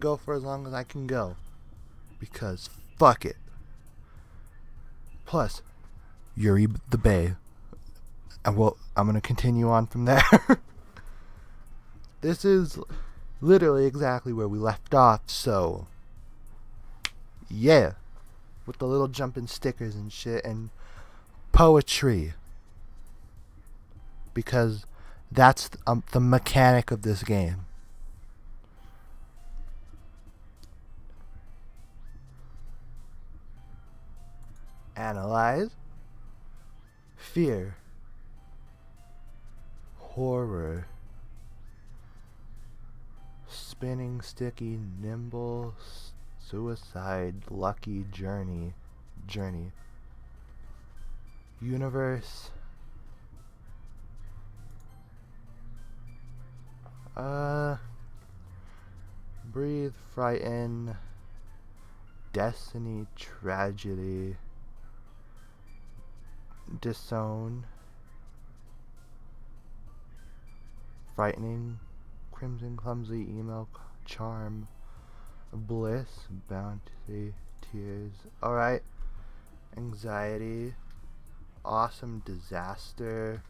go for as long as I can go. Because fuck it. Plus, Yuri the Bay. And I'm gonna continue on from there. This is literally exactly where we left off, so yeah. With the little jumping stickers and shit and poetry. Because that's the mechanic of this game. Analyze. Fear. Horror. Spinning, sticky, nimble, suicide, lucky, journey. Universe. Breathe, frighten, destiny, tragedy, disown, frightening, crimson, clumsy, email, charm, bliss, bounty, tears. Alright. Anxiety, awesome, disaster,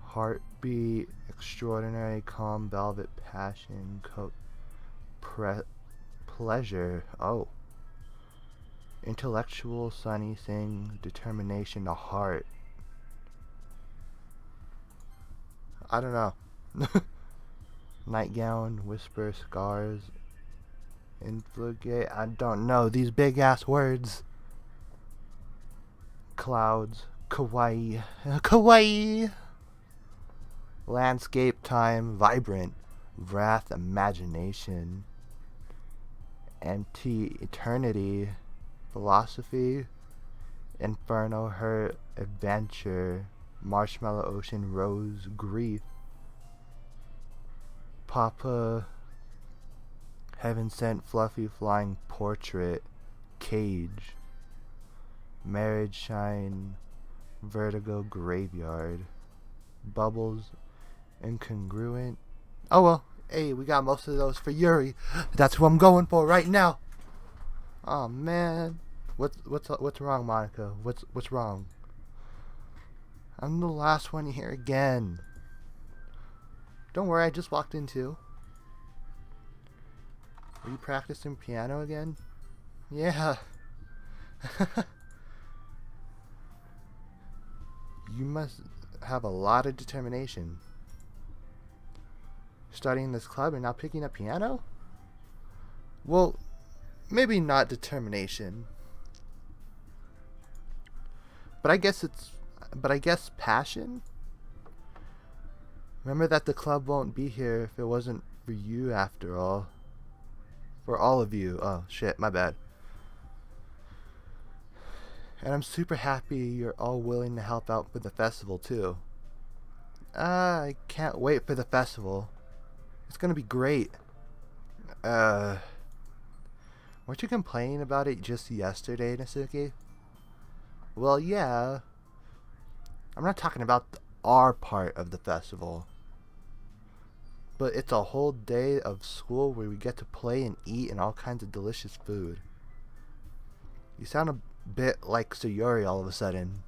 heartbeat, extraordinary, calm, velvet, passion, pleasure. Oh. Intellectual, sunny, thing, determination, a heart. I don't know. Nightgown, whisper, scars, infligate. I don't know these big ass words. Clouds, kawaii, kawaii. Landscape, time, vibrant, wrath, imagination, empty, eternity, philosophy, inferno, hurt, adventure, marshmallow, ocean, rose, grief, papa, heaven sent, fluffy, flying, portrait, cage, marriage, shine, vertigo, graveyard, bubbles, incongruent. Oh well, hey, we got most of those for Yuri. That's who I'm going for right now. Oh man, what's wrong, Monica? What's wrong? I'm the last one here again. Don't worry, I just walked in too. Are you practicing piano again? Yeah. You must have a lot of determination. Starting this club and now picking up piano? Well, maybe not determination. But I guess passion? Remember that the club won't be here if it wasn't for you after all. For all of you. Oh shit, my bad. And I'm super happy you're all willing to help out with the festival too. I can't wait for the festival. It's gonna be great. Weren't you complaining about it just yesterday, Nasuki? Well, yeah. I'm not talking about our part of the festival. But it's a whole day of school where we get to play and eat and all kinds of delicious food. You sound a bit like Sayuri all of a sudden.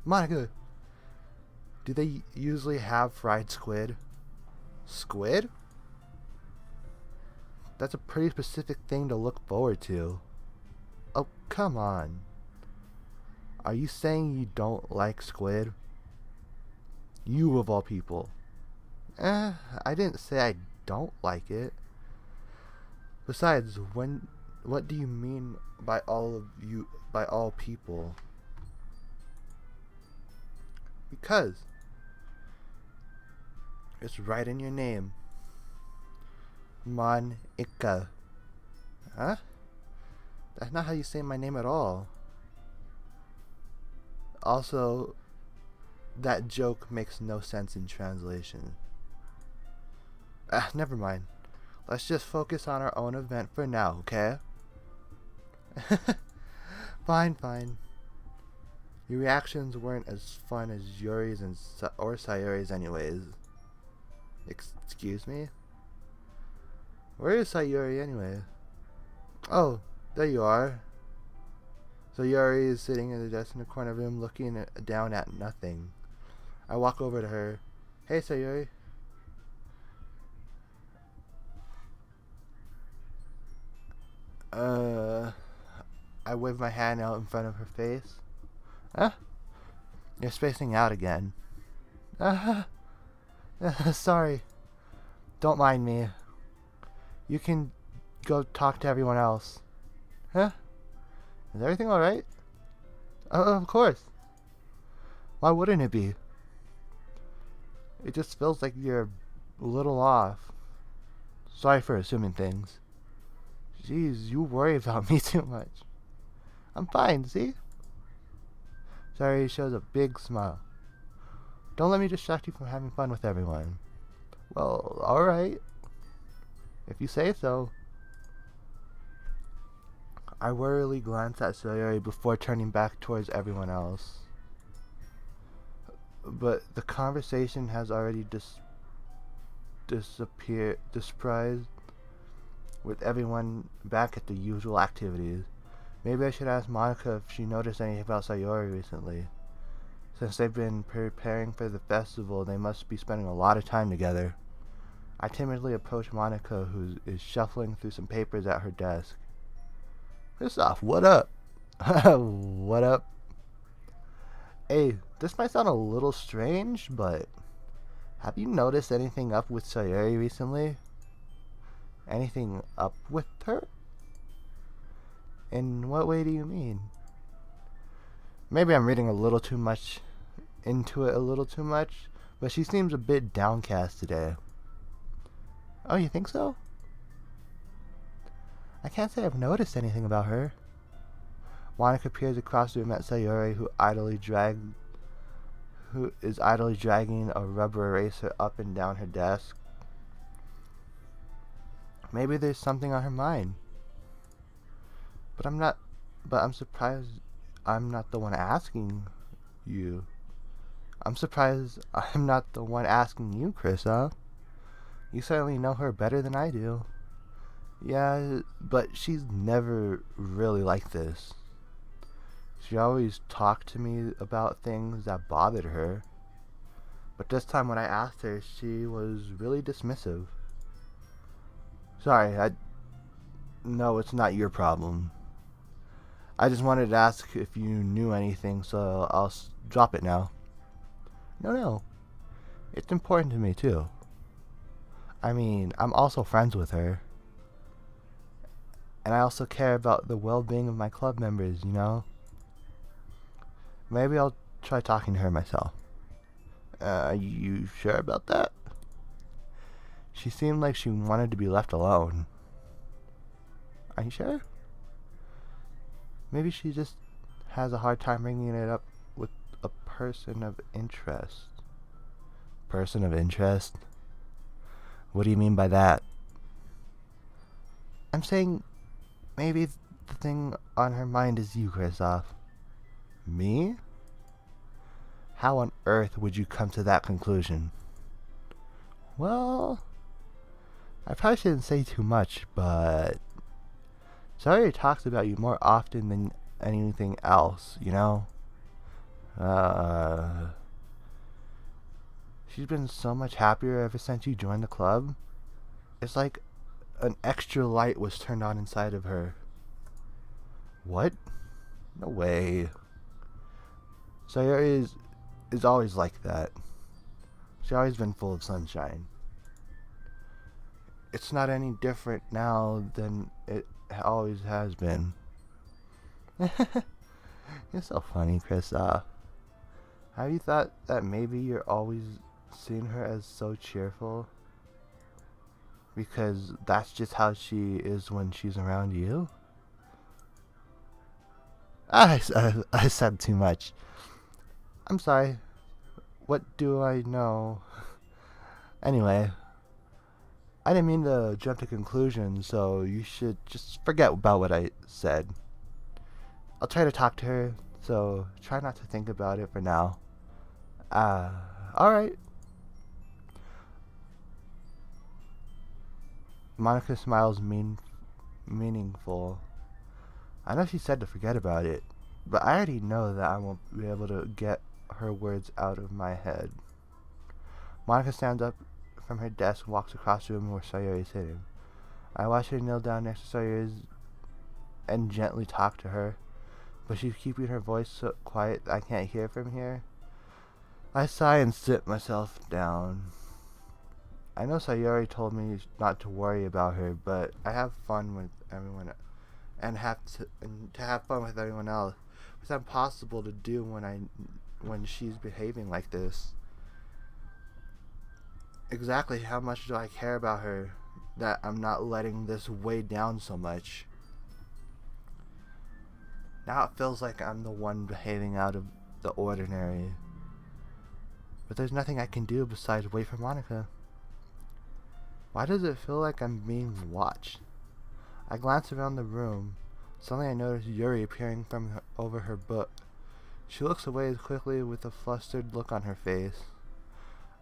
Monica, do they usually have fried squid? Squid? That's a pretty specific thing to look forward to. Oh, come on. Are you saying you don't like squid? You of all people. I didn't say I don't like it. Besides, what do you mean by all people? Because it's right in your name. Monica. Huh? That's not how you say my name at all. Also, that joke makes no sense in translation. Never mind. Let's just focus on our own event for now, okay? Fine. Your reactions weren't as fun as Yuri's or Sayuri's anyways. Excuse me? Where is Sayuri anyway? Oh, there you are. Sayuri is sitting at the desk in the corner of the room looking down at nothing. I walk over to her. Hey, Sayuri. I wave my hand out in front of her face. Huh? You're spacing out again. Sorry. Don't mind me. You can go talk to everyone else. Huh? Is everything alright? Of course. Why wouldn't it be? It just feels like you're a little off. Sorry for assuming things. Jeez, you worry about me too much. I'm fine, see? Sayuri shows a big smile. Don't let me distract you from having fun with everyone. Well, alright. If you say so. I warily glance at Sayuri before turning back towards everyone else. But the conversation has already disappeared, with everyone back at the usual activities. Maybe I should ask Monica if she noticed anything about Sayuri recently. Since they've been preparing for the festival, they must be spending a lot of time together. I timidly approach Monica, who is shuffling through some papers at her desk. Christoph, what up? What up? Hey, this might sound a little strange, but have you noticed anything up with Sayuri recently? Anything up with her? In what way do you mean? Maybe I'm reading a little too much into it but she seems a bit downcast today. Oh, you think so? I can't say I've noticed anything about her. Monica peers across the room at Sayuri, who is idly dragging a rubber eraser up and down her desk. Maybe there's something on her mind. But I'm surprised I'm not the one asking you. I'm surprised I'm not the one asking you, Krissa. You certainly know her better than I do. Yeah, but she's never really like this. She always talked to me about things that bothered her. But this time when I asked her, she was really dismissive. Sorry, no, it's not your problem. I just wanted to ask if you knew anything, so I'll drop it now. No. It's important to me, too. I mean, I'm also friends with her. And I also care about the well-being of my club members, you know? Maybe I'll try talking to her myself. You sure about that? She seemed like she wanted to be left alone. Are you sure? Maybe she just has a hard time bringing it up with a person of interest. Person of interest? What do you mean by that? I'm saying maybe the thing on her mind is you, Kristoff. Me? How on earth would you come to that conclusion? Well, I probably shouldn't say too much, but Sayuri talks about you more often than anything else, you know? She's been so much happier ever since you joined the club. It's like an extra light was turned on inside of her. What? No way. Sayuri is always like that. She's always been full of sunshine. It's not any different now than it always has been. You're so funny, Kristoff. Have you thought that maybe you're always seeing her as so cheerful? Because that's just how she is when she's around you? I said too much. I'm sorry. What do I know? Anyway, I didn't mean to jump to conclusions, so you should just forget about what I said. I'll try to talk to her, so try not to think about it for now. Alright. Monica smiles meaningful. I know she said to forget about it, but I already know that I won't be able to get her words out of my head. Monica stands up from her desk and walks across the room where Sayori is sitting. I watch her kneel down next to Sayori and gently talk to her, but she's keeping her voice so quiet that I can't hear from here. I sigh and sit myself down. I know Sayori told me not to worry about her, but I have fun with everyone and to have fun with everyone else. It's impossible to do when she's behaving like this. Exactly how much do I care about her that I'm not letting this weigh down so much? Now it feels like I'm the one behaving out of the ordinary. But there's nothing I can do besides wait for Monica. Why does it feel like I'm being watched? I glance around the room. Suddenly I notice Yuri appearing from over her book. She looks away quickly with a flustered look on her face.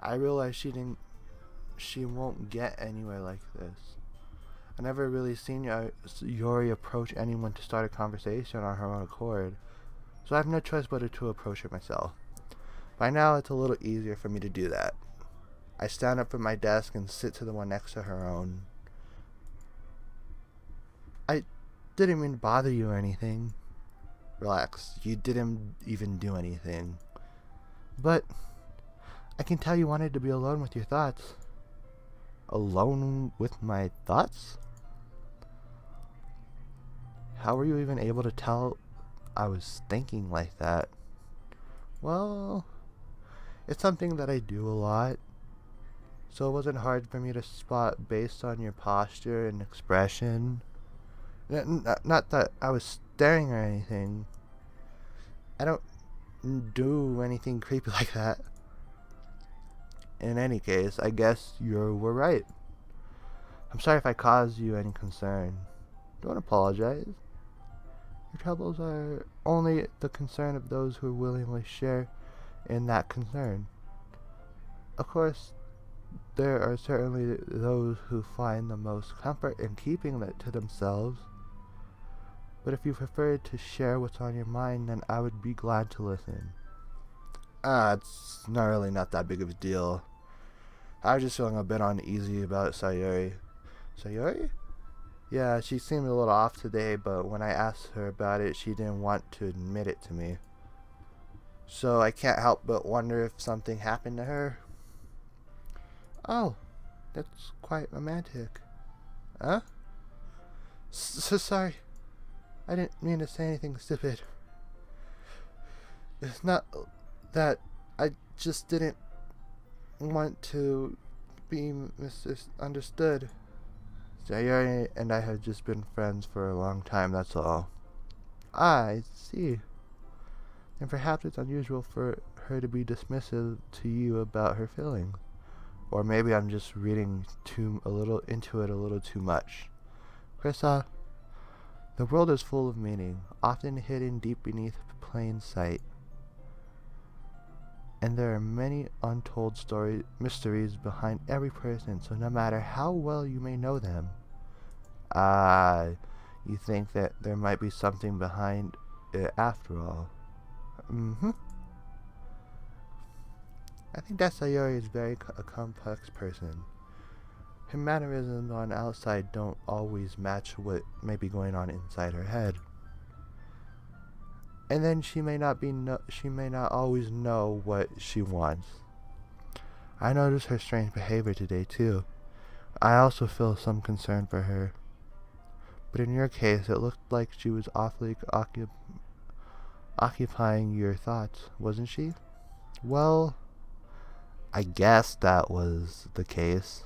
I realize she won't get anywhere like this. I never really seen Yuri approach anyone to start a conversation on her own accord, so I have no choice but to approach her myself. By now it's a little easier for me to do that. I stand up from my desk and sit to the one next to her own. I didn't mean to bother you or anything. Relax, you didn't even do anything. But I can tell you wanted to be alone with your thoughts. Alone with my thoughts? How were you even able to tell I was thinking like that? Well, it's something that I do a lot, so it wasn't hard for me to spot based on your posture and expression. Not that I was staring or anything. I don't do anything creepy like that. In any case, I guess you were right. I'm sorry if I caused you any concern. Don't apologize. Your troubles are only the concern of those who willingly share in that concern. Of course, there are certainly those who find the most comfort in keeping it to themselves. But if you prefer to share what's on your mind, then I would be glad to listen. It's not that big of a deal. I was just feeling a bit uneasy about Sayori. Sayori? Yeah, she seemed a little off today, but when I asked her about it, she didn't want to admit it to me. So I can't help but wonder if something happened to her. Oh, that's quite romantic. Huh? So sorry. I didn't mean to say anything stupid. It's not that I just didn't want to be misunderstood. Sayori and I have just been friends for a long time, that's all. I see. And perhaps it's unusual for her to be dismissive to you about her feelings. Or maybe I'm just reading into it a little too much. Krista, the world is full of meaning, often hidden deep beneath plain sight. And there are many untold mysteries behind every person, so no matter how well you may know them, you think that there might be something behind it after all. I think that Sayori is a complex person. Her mannerisms on the outside don't always match what may be going on inside her head. And then she may not always know what she wants. I noticed her strange behavior today too. I also feel some concern for her. But in your case, it looked like she was awfully occupying your thoughts, wasn't she? Well, I guess that was the case.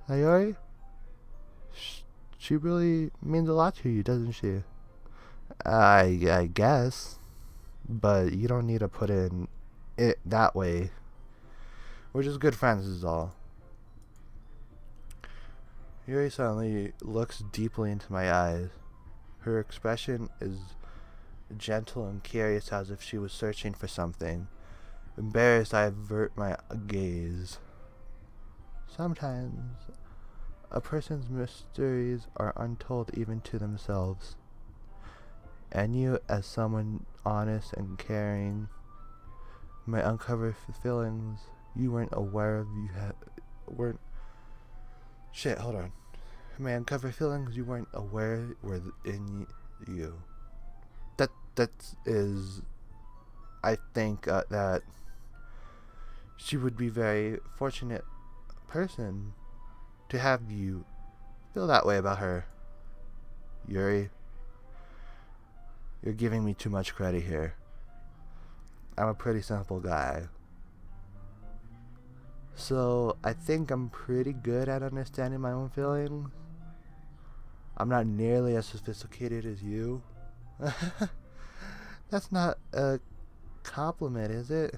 Sayori? She really means a lot to you, doesn't she? I guess. But you don't need to put it that way. We're just good friends is all. Yuri suddenly looks deeply into my eyes. Her expression is gentle and curious, as if she was searching for something. Embarrassed, I avert my gaze. Sometimes A person's mysteries are untold even to themselves. And you, as someone honest and caring, may uncover feelings you weren't aware of weren't shit, hold on. May uncover feelings you weren't aware were in you. That is, I think that she would be very fortunate person to have you feel that way about her. Yuri, you're giving me too much credit here. I'm a pretty simple guy. So I think I'm pretty good at understanding my own feelings. I'm not nearly as sophisticated as you. That's not a compliment, is it?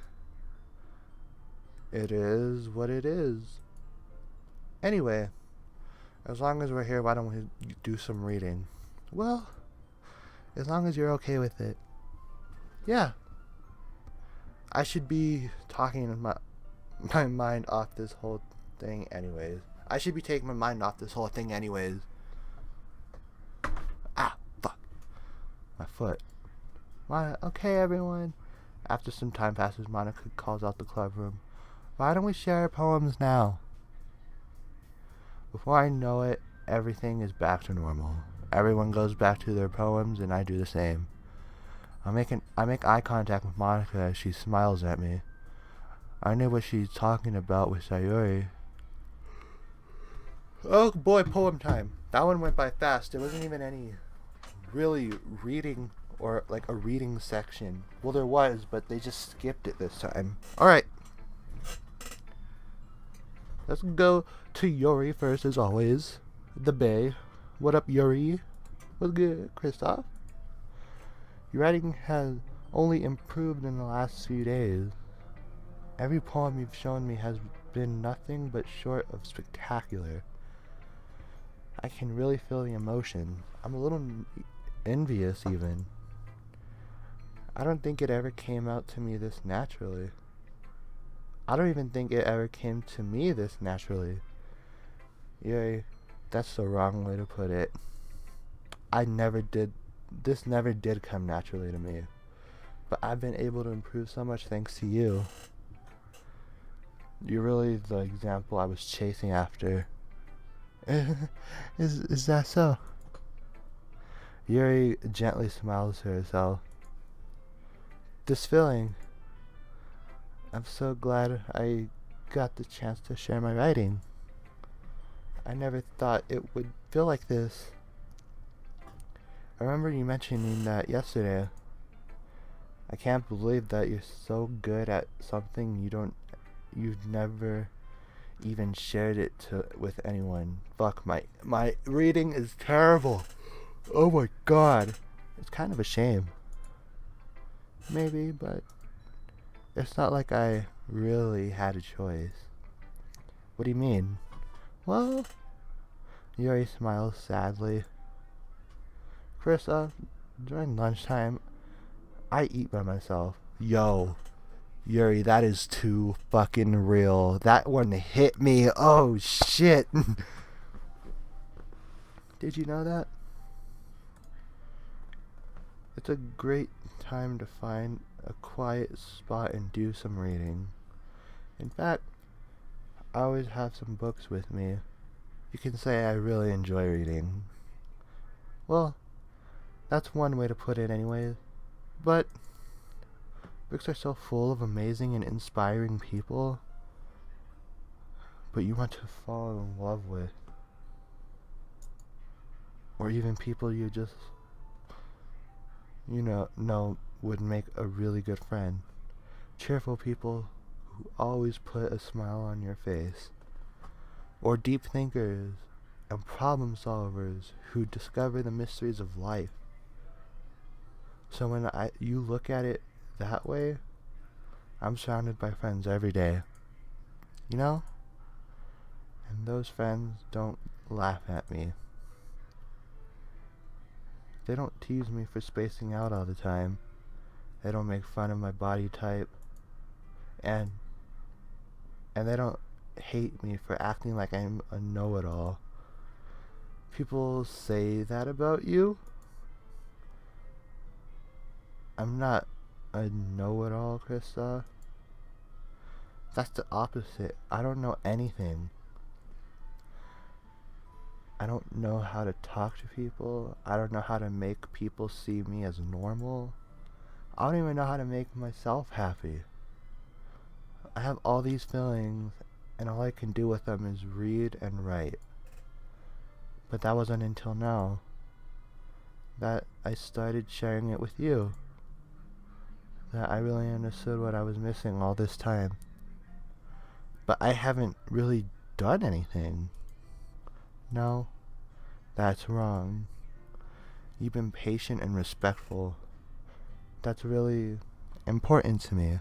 It is what it is. Anyway, as long as we're here, why don't we do some reading? Well, as long as you're okay with it. Yeah. I should be talking my mind off this whole thing anyways. I should be taking my mind off this whole thing anyways. Ah, fuck. My foot. Okay, everyone. After some time passes, Monica calls out the club room. Why don't we share our poems now? Before I know it, everything is back to normal. Everyone goes back to their poems, and I do the same. I make eye contact with Monica as she smiles at me. I knew what she's talking about with Sayuri. Oh boy, poem time. That one went by fast. There wasn't even any really reading or like a reading section. Well, there was, but they just skipped it this time. Alright. Let's go to Yuri first, as always. The Bay. What up, Yuri? What's good, Kristoff? Your writing has only improved in the last few days. Every poem you've shown me has been nothing but short of spectacular. I can really feel the emotion. I'm a little envious, even. I don't think it ever came out to me this naturally. I don't even think it ever came to me this naturally. Yuri, that's the wrong way to put it. This never did come naturally to me. But I've been able to improve so much thanks to you. You're really the example I was chasing after. Is that so? Yuri gently smiles to herself. This feeling, I'm so glad I got the chance to share my writing. I never thought it would feel like this. I remember you mentioning that yesterday. I can't believe that you're so good at something you've never even shared it with anyone. Fuck, my reading is terrible. Oh my god. It's kind of a shame. Maybe, but it's not like I really had a choice. What do you mean? Well, Yuri smiles sadly. Chris, during lunchtime, I eat by myself. Yo, Yuri, that is too fucking real. That one hit me. Oh, shit. Did you know that? It's a great time to find a quiet spot and do some reading. In fact, I always have some books with me. You can say I really enjoy reading. Well, that's one way to put it anyways. But books are so full of amazing and inspiring people, but you want to fall in love with, or even people you just know would make a really good friend. Cheerful people who always put a smile on your face, or deep thinkers and problem solvers who discover the mysteries of life. So when you look at it that way, I'm surrounded by friends every day. You know? And those friends don't laugh at me. They don't tease me for spacing out all the time. They don't make fun of my body type. And they don't hate me for acting like I'm a know-it-all People say that about you? I'm not a know-it-all, Krista. That's the opposite. I don't know anything. I don't know how to talk to people. I don't know how to make people see me as normal. I don't even know how to make myself happy. I have all these feelings, and all I can do with them is read and write. But that wasn't until now that I started sharing it with you, that I really understood what I was missing all this time. But I haven't really done anything. No, that's wrong. You've been patient and respectful. That's really important to me.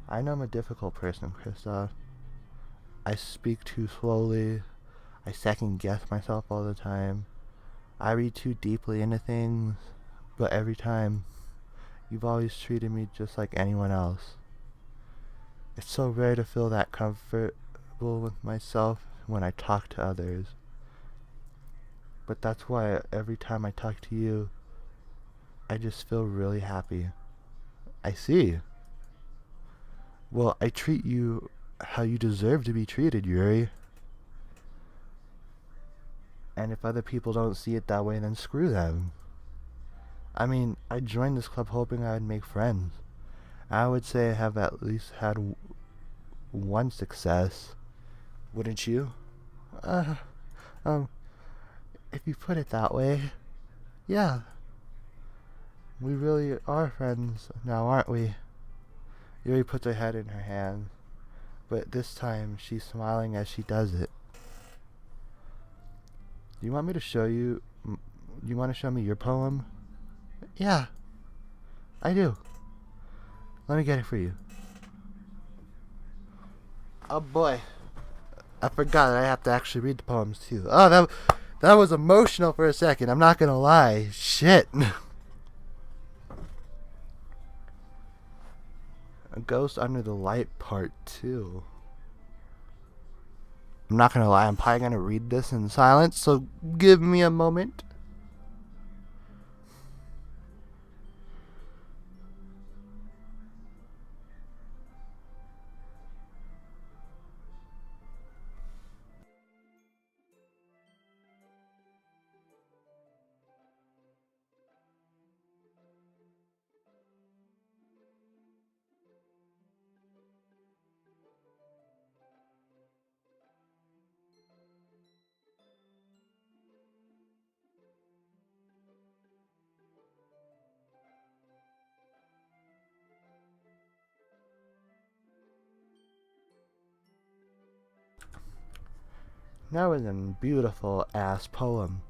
I know I'm a difficult person, Krista. I speak too slowly. I second guess myself all the time. I read too deeply into things. But every time, you've always treated me just like anyone else. It's so rare to feel that comfortable with myself when I talk to others. But that's why every time I talk to you, I just feel really happy. I see. Well, I treat you how you deserve to be treated, Yuri. And if other people don't see it that way, then screw them. I mean, I joined this club hoping I would make friends. I would say I have at least had one success. Wouldn't you? Uh, if you put it that way, yeah. We really are friends now, aren't we? Yuri puts her head in her hands, but this time she's smiling as she does it. Do you want me to show you? Do you want to show me your poem? Yeah, I do. Let me get it for you. Oh boy, I forgot that I have to actually read the poems too. Oh, that was emotional for a second. I'm not gonna lie. Shit. A Ghost Under the Light Part 2. I'm not gonna lie, I'm probably gonna read this in silence, so give me a moment. That was a beautiful ass poem.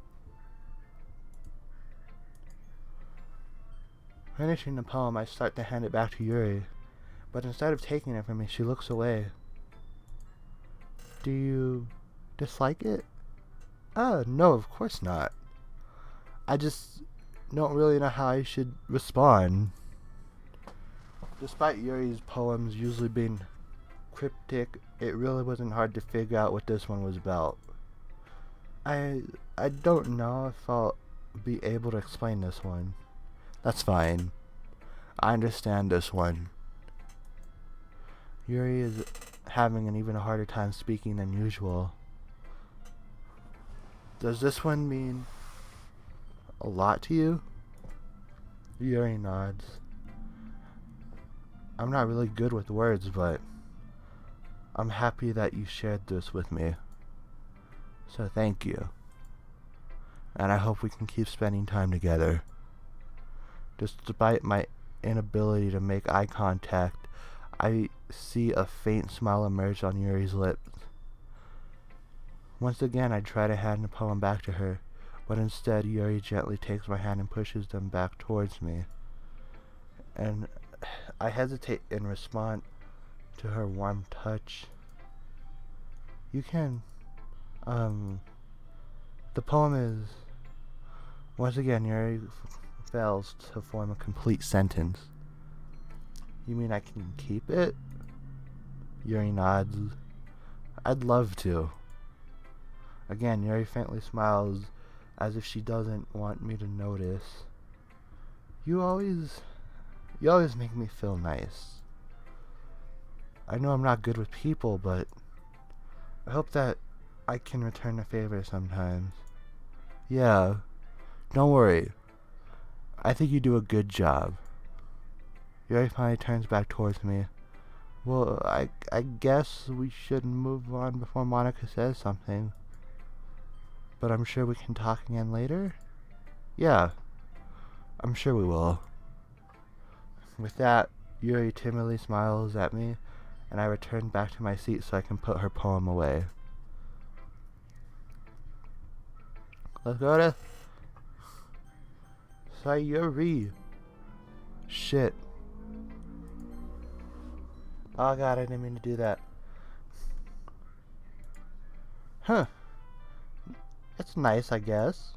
Finishing the poem, I start to hand it back to Yuri, but instead of taking it from me, she looks away. Do you dislike it? No, of course not. I just don't really know how I should respond. Despite Yuri's poems usually being cryptic, it really wasn't hard to figure out what this one was about. I don't know if I'll be able to explain this one. That's fine. I understand this one. Yuri is having an even harder time speaking than usual. Does this one mean a lot to you? Yuri nods. I'm not really good with words, but I'm happy that you shared this with me. So thank you. And I hope we can keep spending time together. Despite my inability to make eye contact, I see a faint smile emerge on Yuri's lips. Once again, I try to hand the poem back to her, but instead Yuri gently takes my hand and pushes them back towards me. And I hesitate in response to her warm touch. You can, the poem is, once again, Yuri fails to form a complete sentence. You mean I can keep it? Yuri nods. I'd love to. Again, Yuri faintly smiles as if she doesn't want me to notice. You always make me feel nice. I know I'm not good with people, but I hope that I can return the favor sometimes. Yeah, don't worry. I think you do a good job. Yuri finally turns back towards me. Well, I guess we should move on before Monica says something. But I'm sure we can talk again later? Yeah, I'm sure we will. With that, Yuri timidly smiles at me, and I return back to my seat so I can put her poem away. Let's go to Sayuri. Shit. Oh god, I didn't mean to do that. Huh. It's nice, I guess.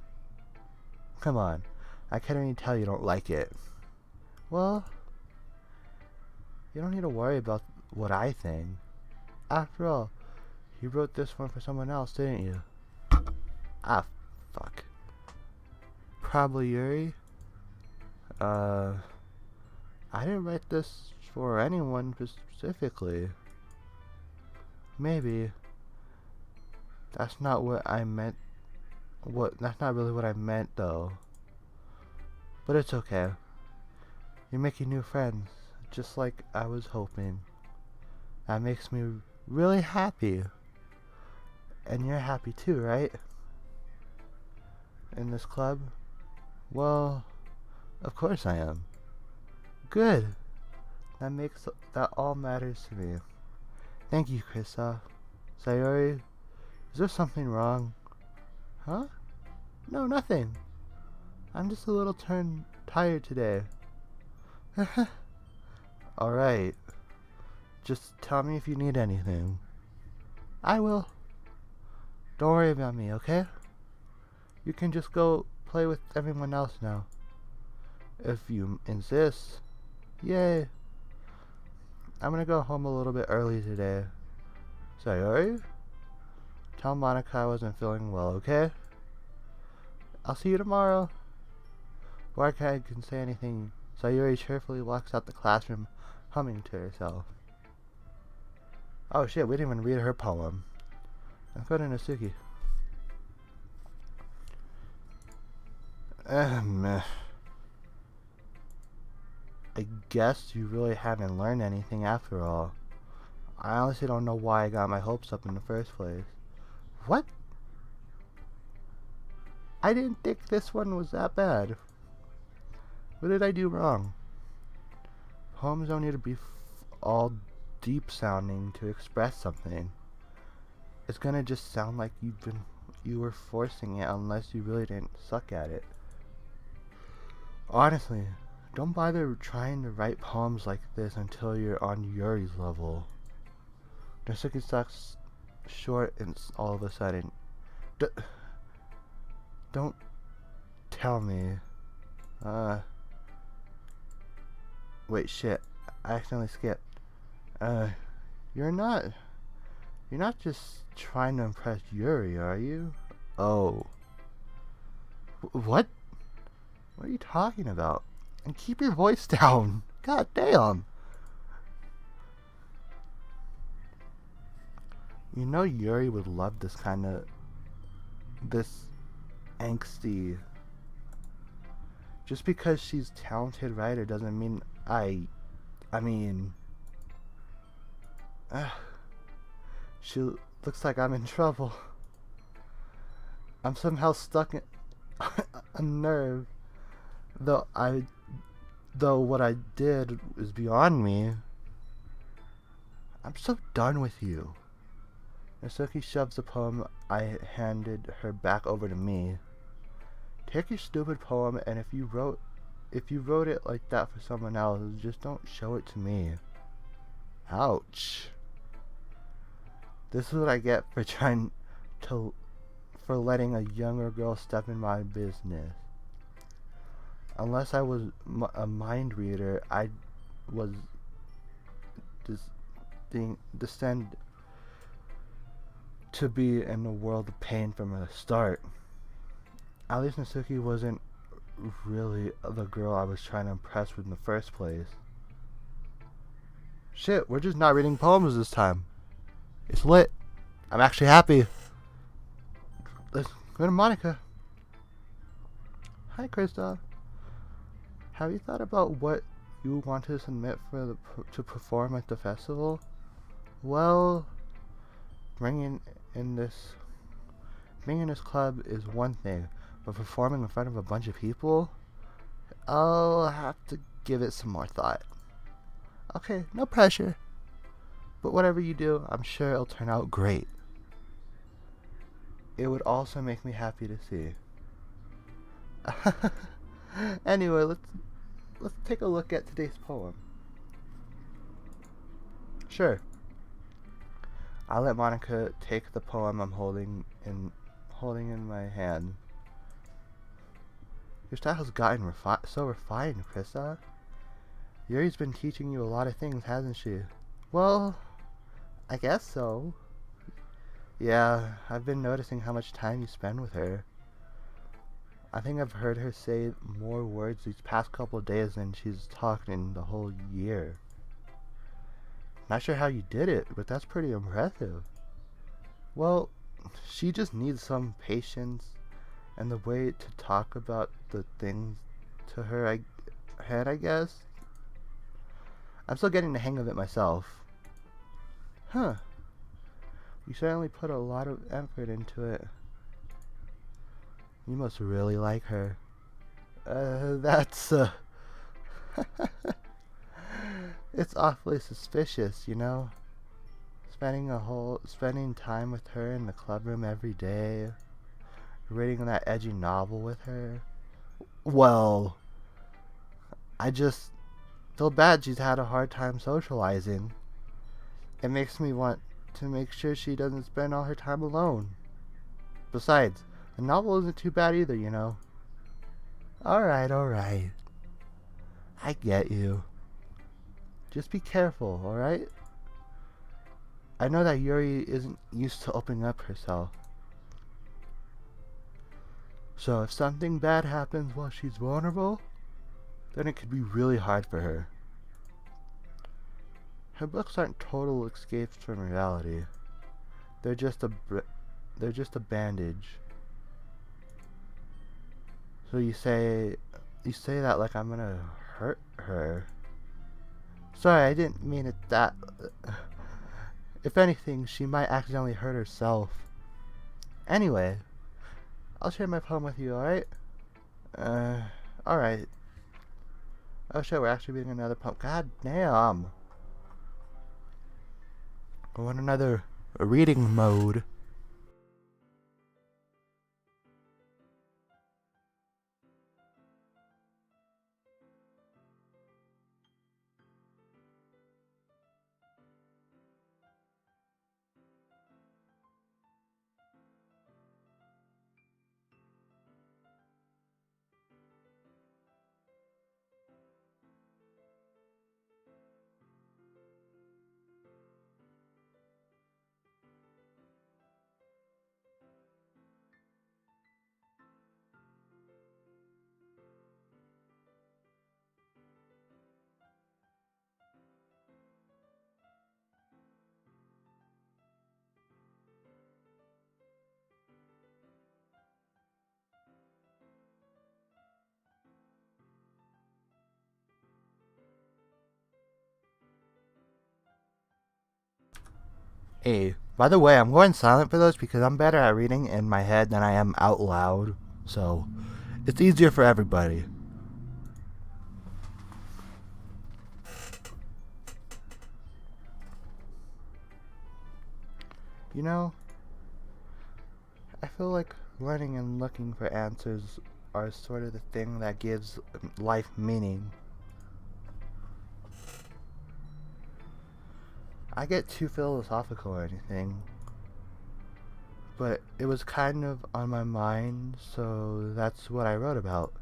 Come on. I can't even tell you don't like it. Well, you don't need to worry about what I think. After all, you wrote this one for someone else, didn't you? Ah, fuck. Probably Yuri. I didn't write this for anyone specifically. Maybe. That's not what I meant. That's not really what I meant, though. But it's okay. You're making new friends, just like I was hoping. That makes me really happy. And you're happy too, right? In this club? Well, of course I am. Good. That all matters to me. Thank you, Krista. Sayori, is there something wrong? Huh? No, nothing. I'm just a little tired today. Alright. Just tell me if you need anything. I will. Don't worry about me, okay? You can just go play with everyone else now. If you insist. Yay. I'm gonna go home a little bit early today. Sayori? Tell Monica I wasn't feeling well, okay? I'll see you tomorrow. Before I can say anything, Sayuri cheerfully walks out the classroom, humming to herself. Oh shit, we didn't even read her poem. Let's go to Natsuki. I guess you really haven't learned anything after all. I honestly don't know why I got my hopes up in the first place. What? I didn't think this one was that bad. What did I do wrong? Poems don't need to be all deep sounding to express something. It's gonna just sound like you were forcing it unless you really didn't suck at it. Honestly, don't bother trying to write poems like this until you're on Yuri's level. Natsuki stops short and all of a sudden. Don't tell me. Wait, shit. I accidentally skipped. You're not just trying to impress Yuri, are you? Oh. What? What are you talking about? And keep your voice down. God damn. You know Yuri would love this angsty. Just because she's a talented writer doesn't mean I mean... she looks like I'm in trouble. I'm somehow stuck in a nerve. Though what I did is beyond me. I'm so done with you. Natsuki shoves the poem I handed her back over to me. Take your stupid poem, and if you wrote it like that for someone else, just don't show it to me. Ouch. This is what I get for for letting a younger girl step in my business. Unless I was a mind reader, I was descend to be in a world of pain from the start. At least Natsuki wasn't really the girl I was trying to impress with in the first place. Shit, we're just not reading poems this time. It's lit. I'm actually happy. Let's go to Monica. Hi, Krista. Have you thought about what you want to submit for to perform at the festival? Well, bringing in this club is one thing, but performing in front of a bunch of people, I'll have to give it some more thought. Okay, no pressure. But whatever you do, I'm sure it'll turn out great. It would also make me happy to see. Anyway, let's take a look at today's poem. Sure. I'll let Monica take the poem I'm holding in my hand. Your style has gotten so refined, Krista. Yuri's been teaching you a lot of things, hasn't she? Well, I guess so. Yeah, I've been noticing how much time you spend with her. I think I've heard her say more words these past couple of days than she's talked in the whole year. Not sure how you did it, but that's pretty impressive. Well, she just needs some patience and the way to talk about the things to her head, I guess. I'm still getting the hang of it myself. Huh. You certainly put a lot of effort into it. You must really like her. That's it's awfully suspicious, you know? Spending time with her in the club room every day, reading that edgy novel with her. Well, I just feel bad she's had a hard time socializing. It makes me want to make sure she doesn't spend all her time alone. Besides, the novel isn't too bad either, you know. Alright. I get you. Just be careful, alright? I know that Yuri isn't used to opening up herself. So if something bad happens while she's vulnerable, then it could be really hard for her. Her books aren't total escapes from reality. They're just a bandage. So you say that like I'm gonna hurt her. Sorry, I didn't mean it that. If anything, she might accidentally hurt herself. Anyway, I'll share my poem with you, alright? Alright. Oh shit, we're actually reading another poem. God damn. We're in another reading mode. Hey, by the way, I'm going silent for those because I'm better at reading in my head than I am out loud. So, it's easier for everybody. You know, I feel like learning and looking for answers are sort of the thing that gives life meaning. I get too philosophical or anything, but it was kind of on my mind, so that's what I wrote about.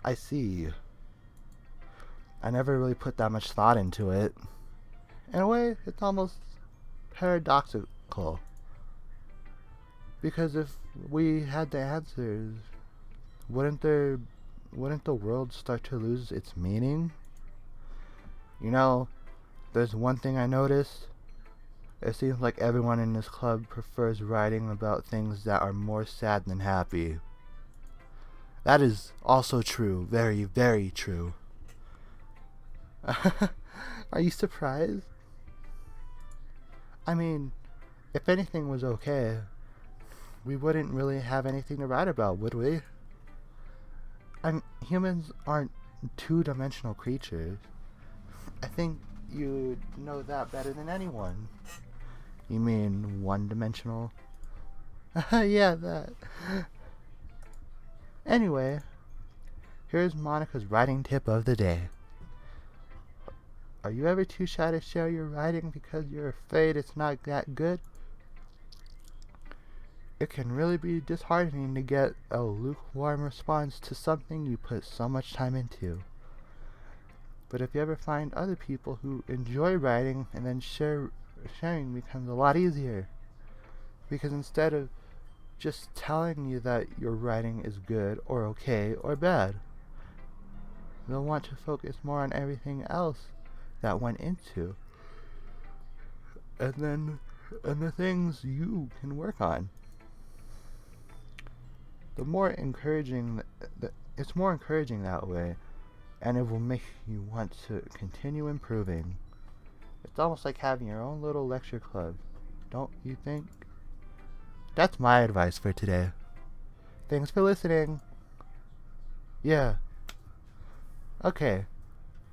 I see. I never really put that much thought into it. In a way, it's almost paradoxical. Because if we had the answers, wouldn't the world start to lose its meaning? You know, there's one thing I noticed. It seems like everyone in this club prefers writing about things that are more sad than happy. That is also true. Very, very true. Are you surprised? I mean, if anything was okay, we wouldn't really have anything to write about, would we? Humans aren't two-dimensional creatures. I think you know that better than anyone. You mean one-dimensional? Yeah, that. Anyway, here's Monica's writing tip of the day. Are you ever too shy to share your writing because you're afraid it's not that good? It can really be disheartening to get a lukewarm response to something you put so much time into. But if you ever find other people who enjoy writing, and then sharing becomes a lot easier. Because instead of just telling you that your writing is good or okay or bad, they'll want to focus more on everything else that went into, and the things you can work on. It's more encouraging that way, and it will make you want to continue improving. It's almost like having your own little lecture club, don't you think? That's my advice for today. Thanks for listening. Yeah. Okay.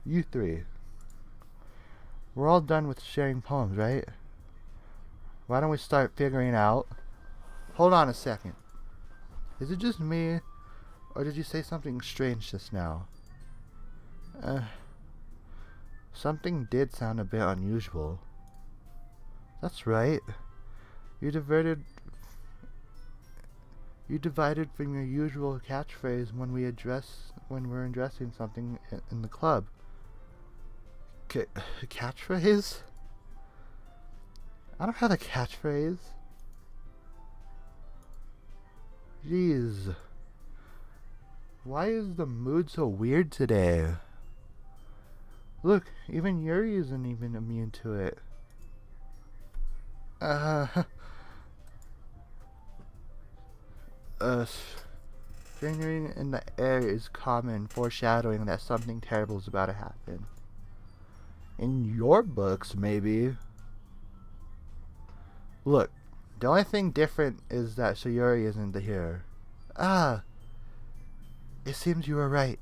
You three. We're all done with sharing poems, right? Why don't we start figuring out... Hold on a second. Is it just me, or did you say something strange just now? Something did sound a bit unusual. That's right. You divided from your usual catchphrase when we're addressing something in the club. Catchphrase? I don't have a catchphrase. Jeez. Why is the mood so weird today? Look, even Yuri isn't even immune to it. Fingering in the air is common, foreshadowing that something terrible is about to happen. In your books, maybe. Look, the only thing different is that Sayuri isn't the hero. It seems you were right.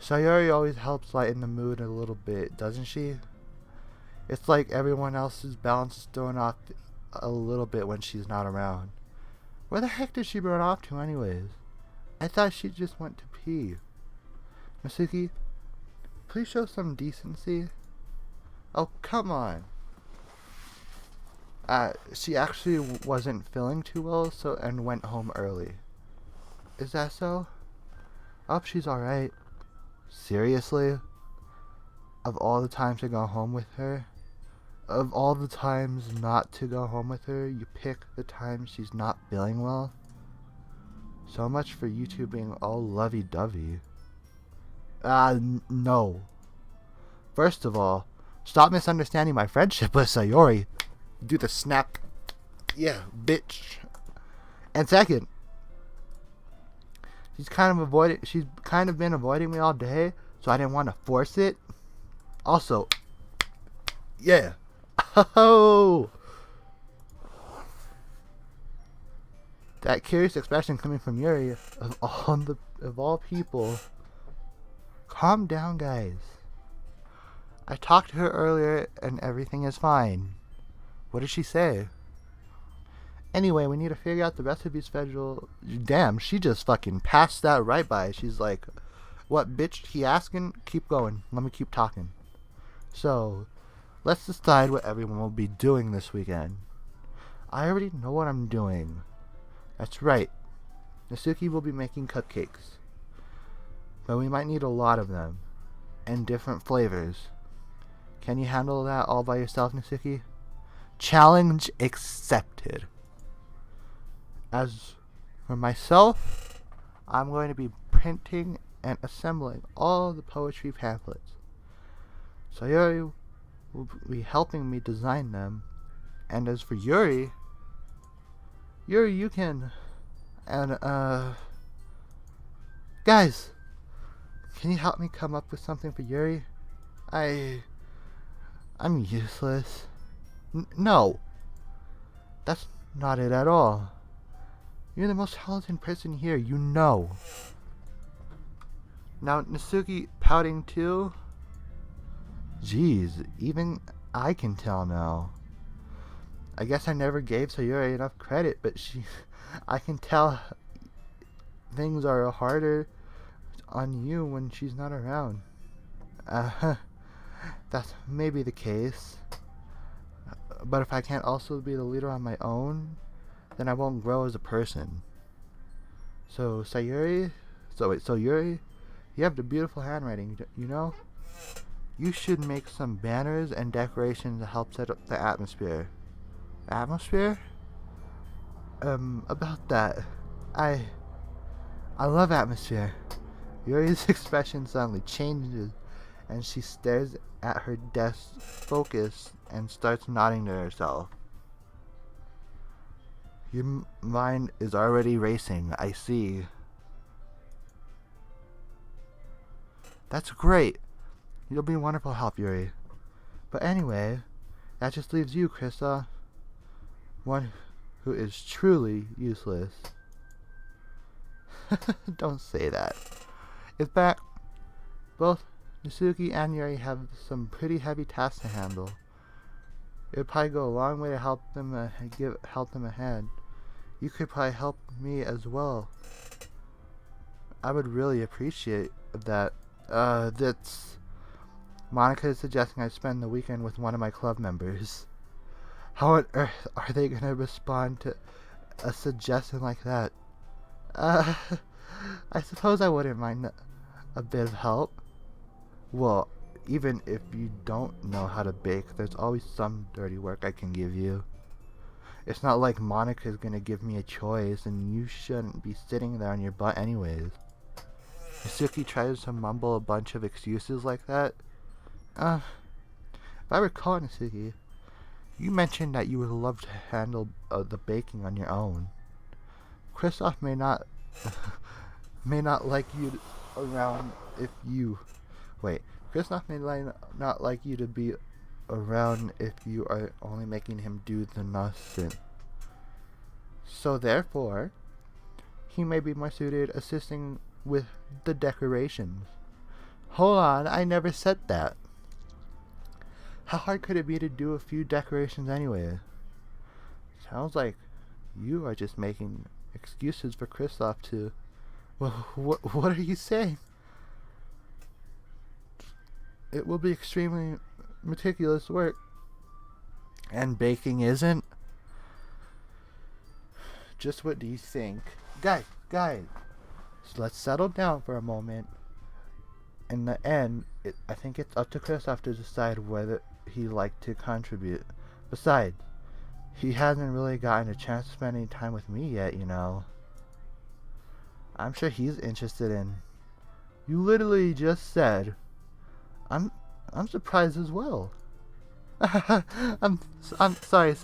Sayuri always helps lighten the mood a little bit, doesn't she? It's like everyone else's balance is thrown off a little bit when she's not around. Where the heck did she run off to anyways? I thought she just went to pee. Masuki, please show some decency. Oh, come on. She actually wasn't feeling too well, and went home early. Is that so? I hope she's alright. Seriously? Of all the times to go home with her? Of all the times not to go home with her, you pick the time she's not feeling well? So much for you two being all lovey-dovey. No. First of all, stop misunderstanding my friendship with Sayori. Do the snap. Yeah, bitch. And second, she's kind of been avoiding me all day, so I didn't want to force it. Also, yeah. Oh, that curious expression coming from Yuri, of all people. Calm down, guys. I talked to her earlier and everything is fine. What did she say? Anyway, we need to figure out the recipe schedule. Damn, she just fucking passed that right by. She's like, what bitch he asking? Keep going. Let me keep talking. So, let's decide what everyone will be doing this weekend. I already know what I'm doing. That's right. Nasuki will be making cupcakes. But we might need a lot of them. And different flavors. Can you handle that all by yourself, Nasuki? Challenge accepted. As for myself, I'm going to be printing and assembling all the poetry pamphlets. Sayuri will be helping me design them. And as for Yuri, you can... And, guys, can you help me come up with something for Yuri? I'm useless. No, that's not it at all. You're the most talented person here, you know. Now, Nasuki pouting too? Jeez, even I can tell now. I guess I never gave Sayuri enough credit, but I can tell things are harder on you when she's not around. That's maybe the case. But if I can't also be the leader on my own, then I won't grow as a person. So Yuri, you have the beautiful handwriting, you know? You should make some banners and decorations to help set up the atmosphere. Atmosphere? About that. I love atmosphere. Yuri's expression suddenly changes, and she stares at her desk, focused, and starts nodding to herself. Your mind is already racing, I see. That's great. You'll be wonderful help, Yuri. But anyway, that just leaves you, Krista. One who is truly useless. Don't say that. In fact, both Nasuki and Yuri have some pretty heavy tasks to handle. It would probably go a long way to help them ahead. You could probably help me as well. I would really appreciate that. That's... Monica is suggesting I spend the weekend with one of my club members. How on earth are they gonna respond to a suggestion like that? I suppose I wouldn't mind a bit of help. Well, even if you don't know how to bake, there's always some dirty work I can give you. It's not like Monica's gonna give me a choice, and you shouldn't be sitting there on your butt anyways. Nasuki tries to mumble a bunch of excuses like that. If I recall, Nasuki, you mentioned that you would love to handle the baking on your own. Kristoff may not like you around if you... Wait, Kristoff may not like you to be around if you are only making him do the nothing. So therefore, he may be more suited assisting with the decorations. Hold on, I never said that. How hard could it be to do a few decorations anyway? Sounds like you are just making excuses for Kristoff to... Well, what are you saying? It will be extremely meticulous work. And baking isn't? Just what do you think? Guys, so let's settle down for a moment. In the end, I think it's up to Kristoff to decide whether he'd like to contribute. Besides, he hasn't really gotten a chance to spend any time with me yet, you know. I'm sure he's interested in... You literally just said... I'm surprised as well. I'm sorry.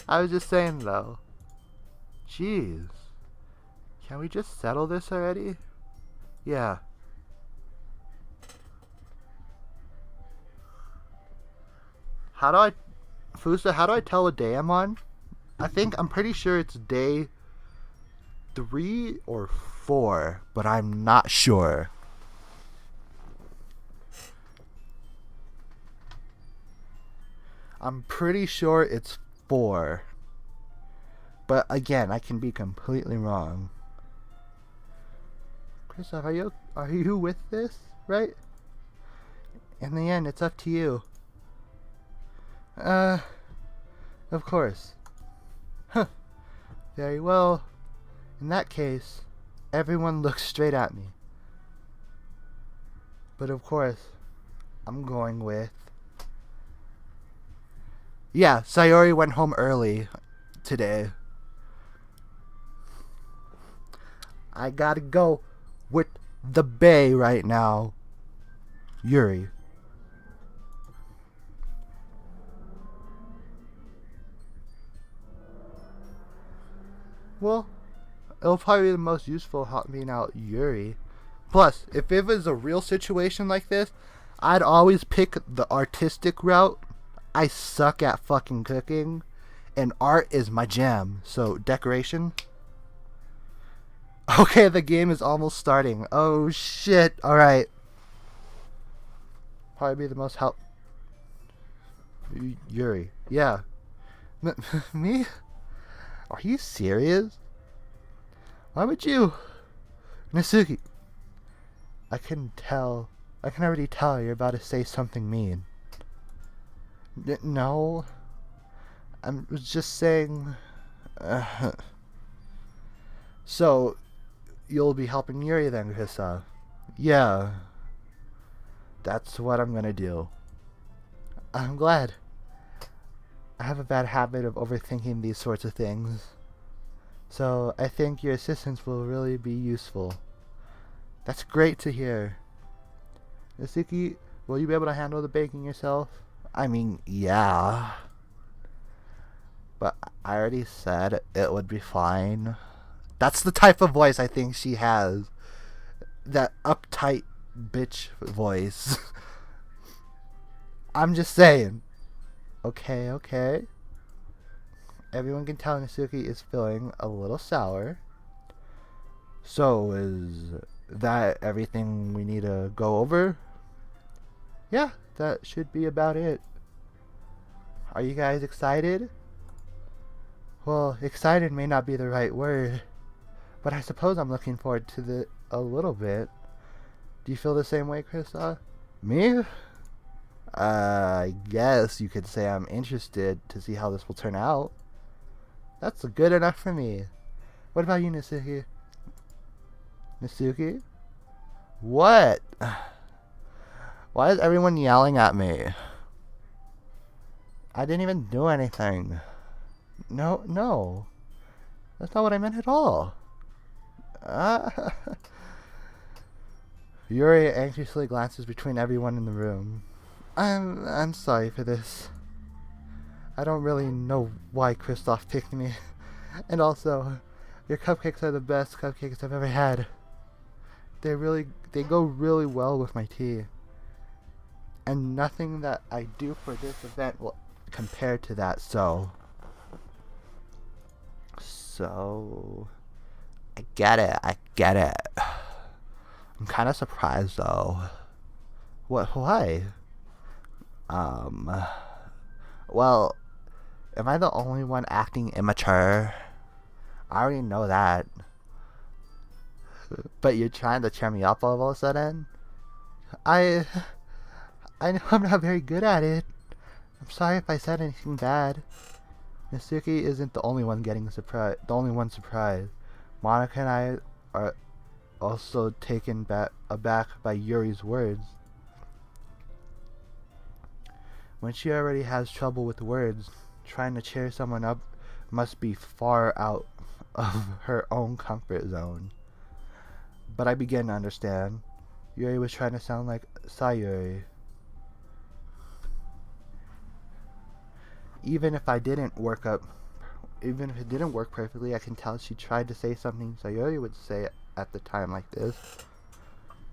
I was just saying though. Jeez. Can we just settle this already? Yeah. Fusa, how do I tell what day I'm on? I'm pretty sure it's day 3 or 4, but I'm not sure. I'm pretty sure it's 4. But again, I can be completely wrong. Kristoff, are you with this, right? In the end, it's up to you. Of course. Huh. Very well. In that case, everyone looks straight at me. But of course, I'm going with Yeah, Sayori went home early today. I gotta go with the bae right now. Yuri. Well, it'll probably be the most useful helping out Yuri. Plus, if it was a real situation like this, I'd always pick the artistic route. I suck at fucking cooking, and art is my jam. So, decoration. Okay, the game is almost starting. Oh shit. Alright. Probably be the most help. Yuri. Yeah. Me? Are you serious? Why would you? Nasuki. I can already tell you're about to say something mean. No. I was just saying. So, you'll be helping Yuri then, Krista? Yeah. That's what I'm gonna do. I'm glad. I have a bad habit of overthinking these sorts of things. So, I think your assistance will really be useful. That's great to hear. Nasuki, will you be able to handle the baking yourself? I mean, yeah. But I already said it would be fine. That's the type of voice I think she has. That uptight bitch voice. I'm just saying. Okay. Everyone can tell Nasuki is feeling a little sour. So, is that everything we need to go over? Yeah, that should be about it. Are you guys excited? Well, excited may not be the right word, but I suppose I'm looking forward to it a little bit. Do you feel the same way, Krista? Me? I guess you could say I'm interested to see how this will turn out. That's good enough for me. What about you, Nasuki? Nasuki? What? Why is everyone yelling at me? I didn't even do anything. No. That's not what I meant at all. Yuri anxiously glances between everyone in the room. I'm sorry for this. I don't really know why Kristoff picked me. And also, your cupcakes are the best cupcakes I've ever had. They go really well with my tea. And nothing that I do for this event will compare to that, so I get it. I'm kind of surprised though. Why? Well, am I the only one acting immature? I already know that. But you're trying to cheer me up all of a sudden? I know I'm not very good at it. I'm sorry if I said anything bad. Nasuki isn't the only one surprised. Monica and I are also taken aback by Yuri's words. When she already has trouble with words, trying to cheer someone up must be far out of her own comfort zone. But I begin to understand. Yuri was trying to sound like Sayuri. Even if it didn't work perfectly, I can tell she tried to say something Sayuri would say at the time like this.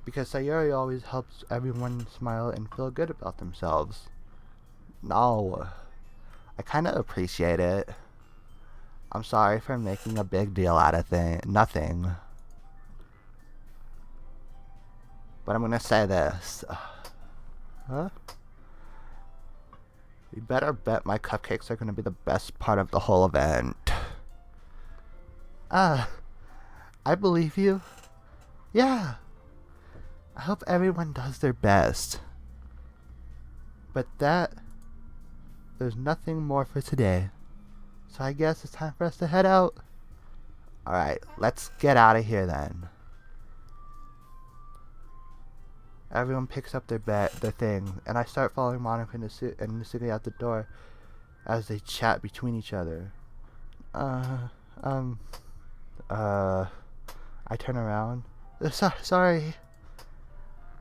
Because Sayuri always helps everyone smile and feel good about themselves. No, I kind of appreciate it. I'm sorry for making a big deal out of nothing. But I'm gonna say this. Huh? You better bet my cupcakes are gonna be the best part of the whole event. I believe you. Yeah. I hope everyone does their best. But there's nothing more for today. So I guess it's time for us to head out. Alright, let's get out of here then. Everyone picks up their thing, and I start following Monica and Nasuki out the door. as they chat between each other. Uh, um, uh, I turn around. Sorry.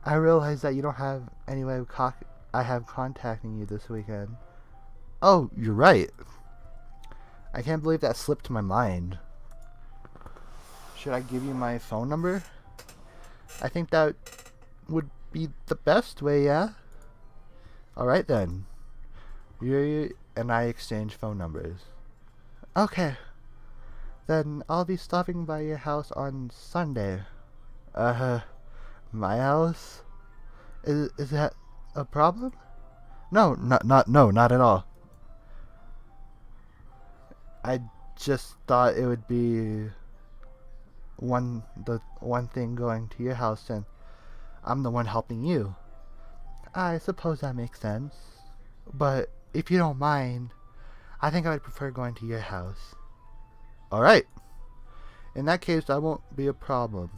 I realize that you don't have any way of I have contacting you this weekend. Oh, you're right. I can't believe that slipped my mind. Should I give you my phone number? I think that would be the best way, yeah? Alright then. Yuri and I exchange phone numbers. Okay. Then I'll be stopping by your house on Sunday. My house? Is that a problem? No, not at all. I just thought it would be the one thing going to your house and I'm the one helping you. I suppose that makes sense. But if you don't mind, I think I would prefer going to your house. Alright. In that case, that won't be a problem.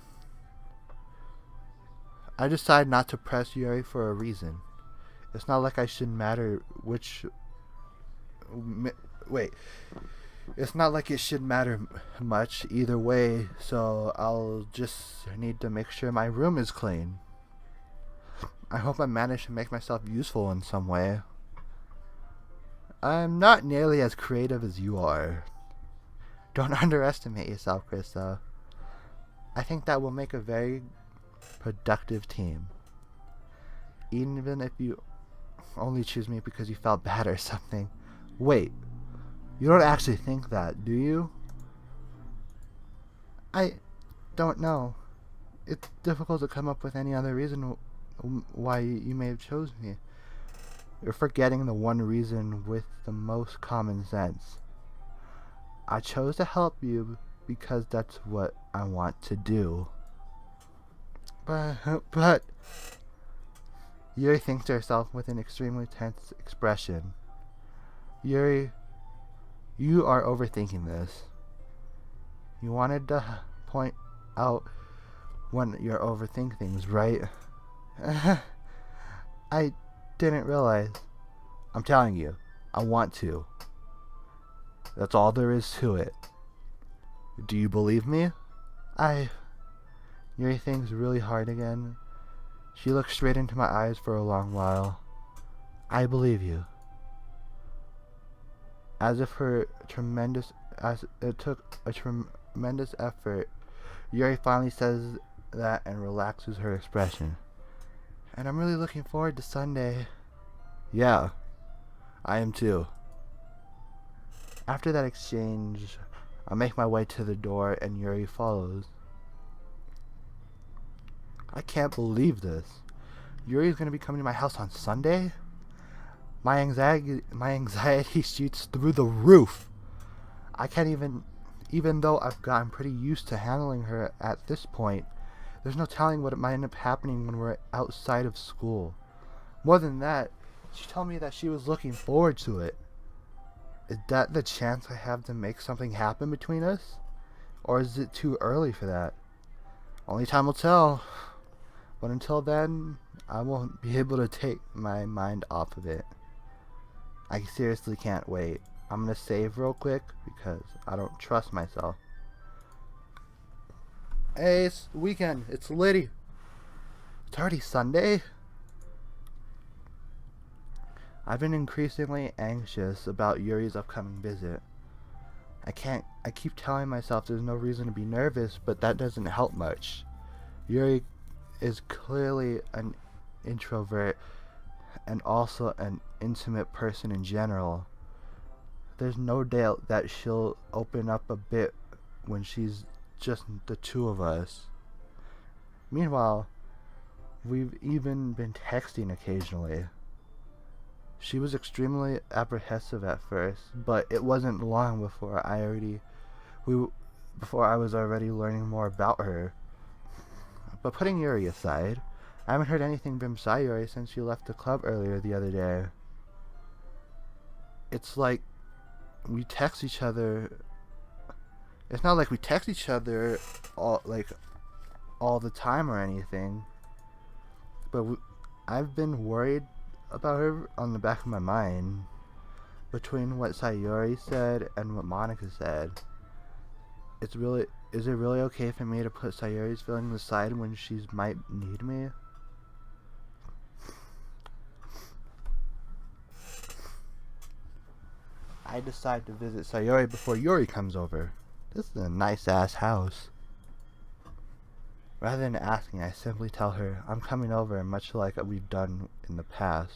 I decided not to press Yuri for a reason. It's not like I should matter which... Wait. It's not like it should matter much either way, so I'll just need to make sure my room is clean. I hope I manage to make myself useful in some way. I'm not nearly as creative as you are. Don't underestimate yourself, Krista. I think that will make a very productive team. Even if you only choose me because you felt bad or something. Wait, you don't actually think that, do you? I don't know. It's difficult to come up with any other reason why you may have chosen me. You're forgetting the one reason with the most common sense. I chose to help you because that's what I want to do. But Yuri thinks to herself with an extremely tense expression. Yuri, you are overthinking this. You wanted to point out when you're overthinking things, right? I didn't realize. I'm telling you, I want to. That's all there is to it. Do you believe me? Yuri thinks really hard again. She looks straight into my eyes for a long while. I believe you. As it took a tremendous effort, Yuri finally says that and relaxes her expression. And I'm really looking forward to Sunday. Yeah, I am too. After that exchange, I make my way to the door and Yuri follows. I can't believe this. Yuri's gonna be coming to my house on Sunday? My anxiety shoots through the roof. I can't even though I've gotten pretty used to handling her at this point, there's no telling what might end up happening when we're outside of school. More than that, she told me that she was looking forward to it. Is that the chance I have to make something happen between us? Or is it too early for that? Only time will tell. But until then, I won't be able to take my mind off of it. I seriously can't wait. I'm gonna save real quick because I don't trust myself. Hey, it's the weekend. It's Liddy. It's already Sunday? I've been increasingly anxious about Yuri's upcoming visit. I keep telling myself there's no reason to be nervous, but that doesn't help much. Yuri is clearly an introvert and also an intimate person in general. There's no doubt that she'll open up a bit when she's just the two of us. Meanwhile, we've even been texting occasionally. She was extremely apprehensive at first, but it wasn't long before I was already learning more about her. But putting Yuri aside, I haven't heard anything from Sayuri since she left the club earlier the other day. It's like we text each other. It's not like we text each other all the time or anything. But I've been worried about her on the back of my mind. between what Sayuri said and what Monica said. Is it really okay for me to put Sayuri's feelings aside when she might need me? I decide to visit Sayuri before Yuri comes over. This is a nice ass house. Rather than asking, I simply tell her I'm coming over, much like we've done in the past.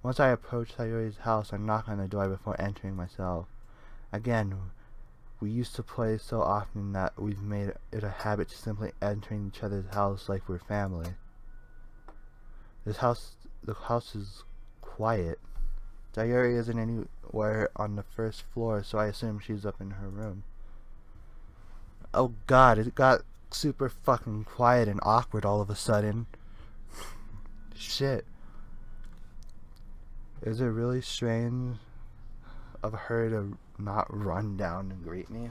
Once I approach Sayuri's house, I knock on the door before entering myself. Again, we used to play so often that we've made it a habit to simply entering each other's house like we're family. The house is quiet. Sayuri isn't anywhere on the first floor, so I assume she's up in her room. Oh god, it got super fucking quiet and awkward all of a sudden. Shit. Is it really strange of her to not run down and greet me?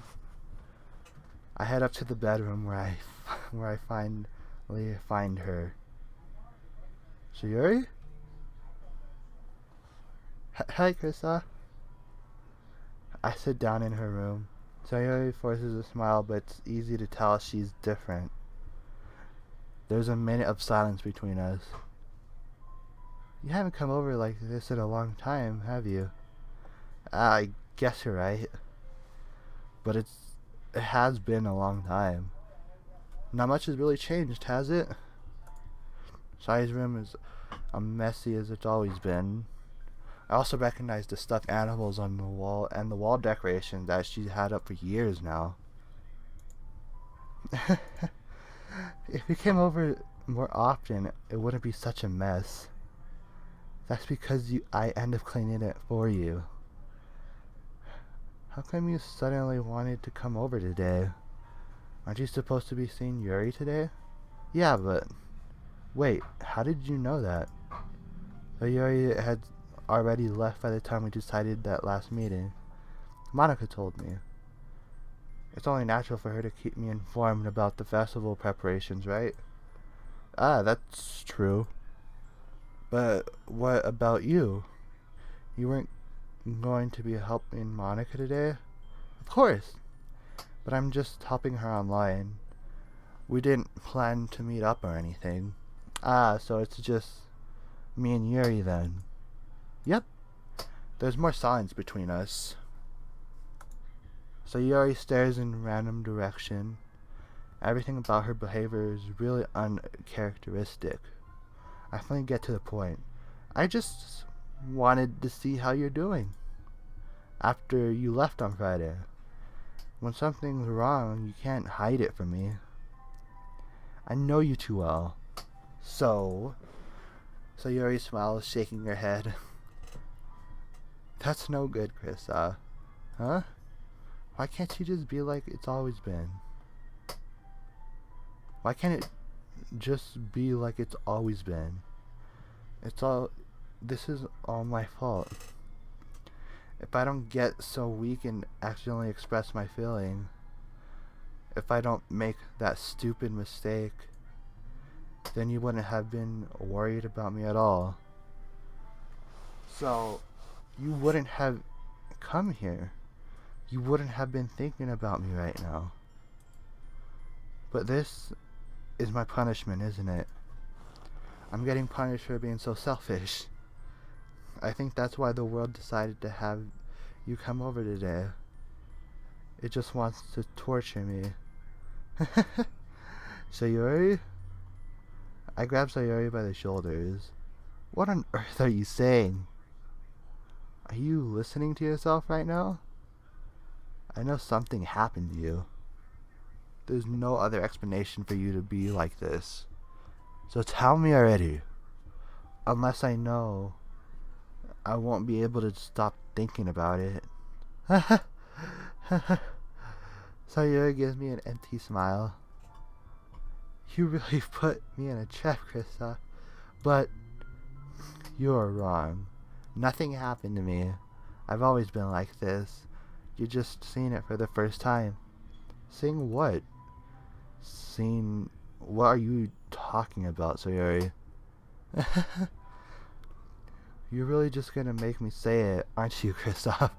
I head up to the bedroom where I finally find her. Sayuri? Hi, Krista. I sit down in her room. Sayuri forces a smile, but it's easy to tell she's different. There's a minute of silence between us. You haven't come over like this in a long time, have you? I guess you're right. But it has been a long time. Not much has really changed, has it? Sayuri's room is messy as it's always been. I also recognize the stuffed animals on the wall and the wall decorations that she's had up for years now. If you came over more often, it wouldn't be such a mess. That's because I end up cleaning it for you. How come you suddenly wanted to come over today? Aren't you supposed to be seeing Yuri today? Yeah, but... Wait, how did you know that? So Yuri had already left by the time we decided that last meeting. Monica told me. It's only natural for her to keep me informed about the festival preparations, right? Ah, that's true. But what about you? You weren't going to be helping Monica today? Of course. But I'm just helping her online. We didn't plan to meet up or anything. Ah, so it's just me and Yuri then. Yep. There's more silence between us. So Yuri stares in random direction. Everything about her behavior is really uncharacteristic. I finally get to the point. I just wanted to see how you're doing. After you left on Friday. When something's wrong, you can't hide it from me. I know you too well. So Yuri smiles, shaking her head. That's no good, Krista. Huh? Why can't you just be like it's always been? Why can't it just be like it's always been? This is all my fault. If I don't get so weak and accidentally express my feeling, if I don't make that stupid mistake, then you wouldn't have been worried about me at all. So, you wouldn't have come here. You wouldn't have been thinking about me right now. But this is my punishment, isn't it? I'm getting punished for being so selfish. I think that's why the world decided to have you come over today. It just wants to torture me. Sayuri? I grab Sayuri by the shoulders. What on earth are you saying? Are you listening to yourself right now? I know something happened to you. There's no other explanation for you to be like this. So tell me already. Unless I know, I won't be able to stop thinking about it. Sayuri gives me an empty smile. You really put me in a trap, Krista. But you're wrong. Nothing happened to me. I've always been like this. You're just seeing it for the first time. Seeing what? What are you talking about, Sayuri? You're really just gonna make me say it, aren't you, Kristoff?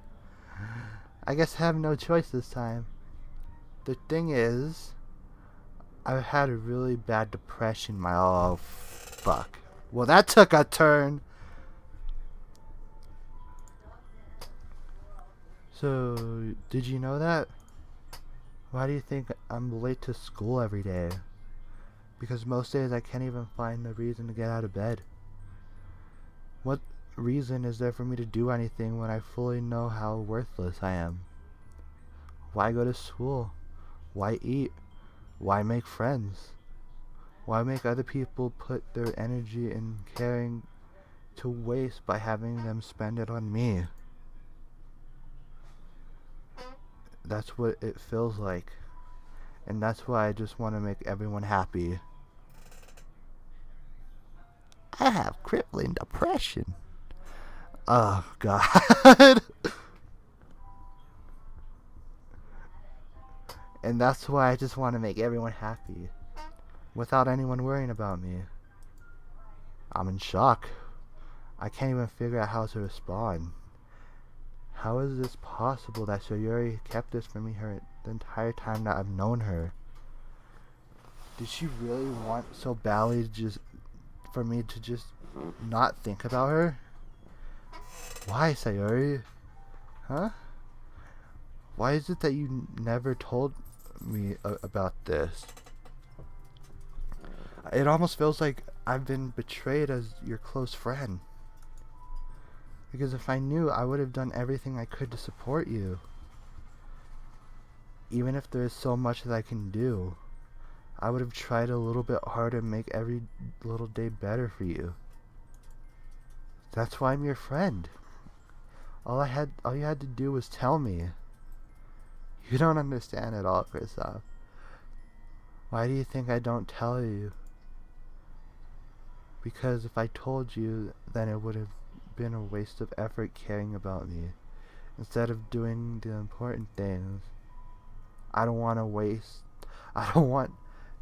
I guess I have no choice this time. The thing is, I've had a really bad depression oh, fuck. Well, that took a turn. So, did you know that? Why do you think I'm late to school every day? Because most days I can't even find a reason to get out of bed. What reason is there for me to do anything when I fully know how worthless I am? Why go to school? Why eat? Why make friends? Why make other people put their energy in caring to waste by having them spend it on me? That's what it feels like. And that's why I just want to make everyone happy. I have crippling depression. Oh, God. And that's why I just want to make everyone happy, without anyone worrying about me. I'm in shock. I can't even figure out how to respond. How is this possible that Yuri kept this from me the entire time that I've known her? Did she really want so badly for me to just not think about her? Why, Sayuri? Huh? Why is it that you never told me about this? It almost feels like I've been betrayed as your close friend. Because if I knew, I would have done everything I could to support you. Even if there is so much that I can do, I would have tried a little bit harder to make every little day better for you. That's why I'm your friend. All you had to do was tell me. You don't understand at all, Kristoff. Why do you think I don't tell you? Because if I told you, then it would have been a waste of effort caring about me, instead of doing the important things. I don't want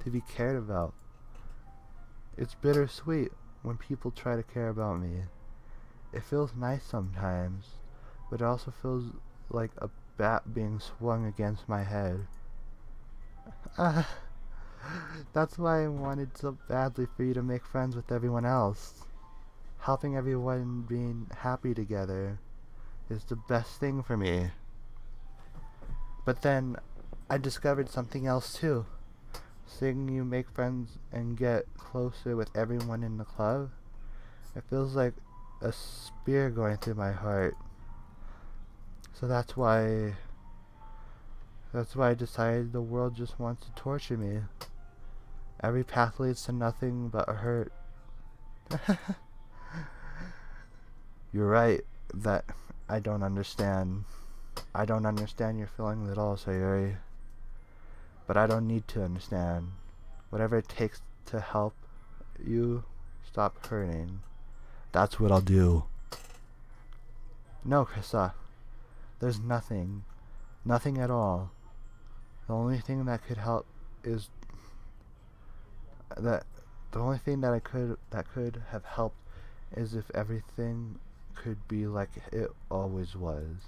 to be cared about. It's bittersweet when people try to care about me. It feels nice sometimes, but it also feels like a bat being swung against my head. That's why I wanted so badly for you to make friends with everyone else. Helping everyone being happy together is the best thing for me. But then I discovered something else too. Seeing you make friends and get closer with everyone in the club, it feels like a spear going through my heart. So that's why I decided the world just wants to torture me. Every path leads to nothing but hurt. You're right that I don't understand. I don't understand your feelings at all, Sayuri. But I don't need to understand. Whatever it takes to help you stop hurting, that's what I'll do. No, Krista. There's nothing. Nothing at all. The only thing that could help is that could have helped is if everything could be like it always was.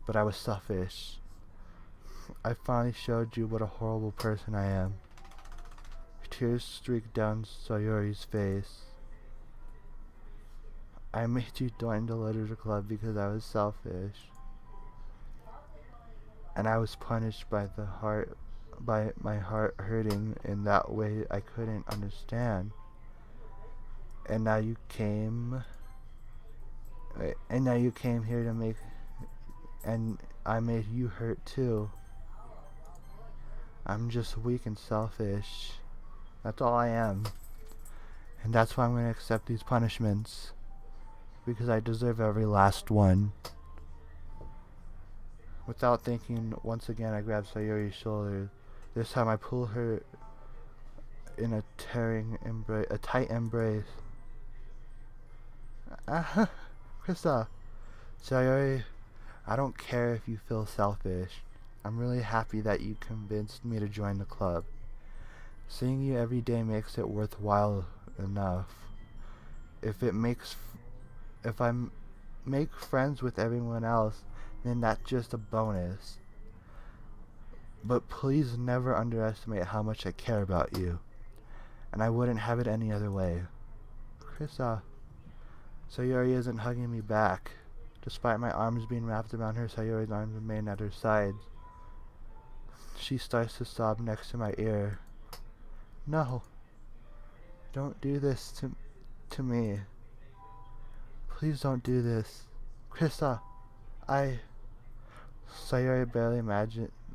But I was selfish. I finally showed you what a horrible person I am. Tears streaked down Sayuri's face. I made you join the literature club because I was selfish. And I was punished by my heart hurting in that way I couldn't understand. And now you came here to make, and I made you hurt too. I'm just weak and selfish. That's all I am. And that's why I'm going to accept these punishments. Because I deserve every last one. Without thinking, once again I grab Sayuri's shoulder. This time I pull her in a tight embrace. Krista, Sayuri, I don't care if you feel selfish. I'm really happy that you convinced me to join the club. Seeing you every day makes it worthwhile enough. If it makes If make friends with everyone else, then that's just a bonus. But please never underestimate how much I care about you, and I wouldn't have it any other way. Krista. Sayuri isn't hugging me back. Despite my arms being wrapped around her, Sayuri's arms remain at her sides. She starts to sob next to my ear. No. Don't do this to me. Please don't do this. Krista, Sayuri barely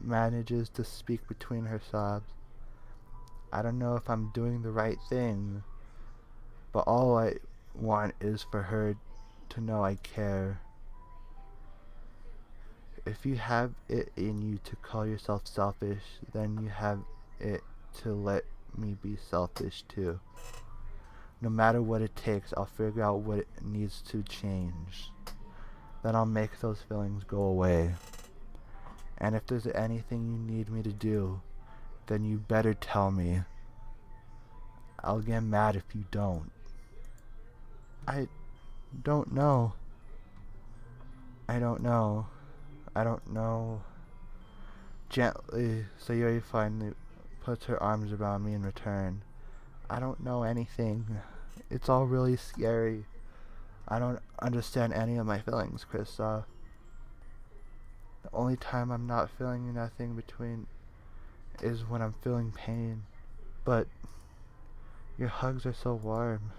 manages to speak between her sobs. I don't know if I'm doing the right thing, but all I want is for her to know I care. If you have it in you to call yourself selfish, then you have it to let me be selfish too. No matter what it takes, I'll figure out what it needs to change. Then I'll make those feelings go away. And if there's anything you need me to do, then you better tell me. I'll get mad if you don't. I don't know. I don't know. Gently, Sayuri finally puts her arms around me in return. I don't know anything. It's all really scary. I don't understand any of my feelings, Krista. The only time I'm not feeling nothing between is when I'm feeling pain. But your hugs are so warm.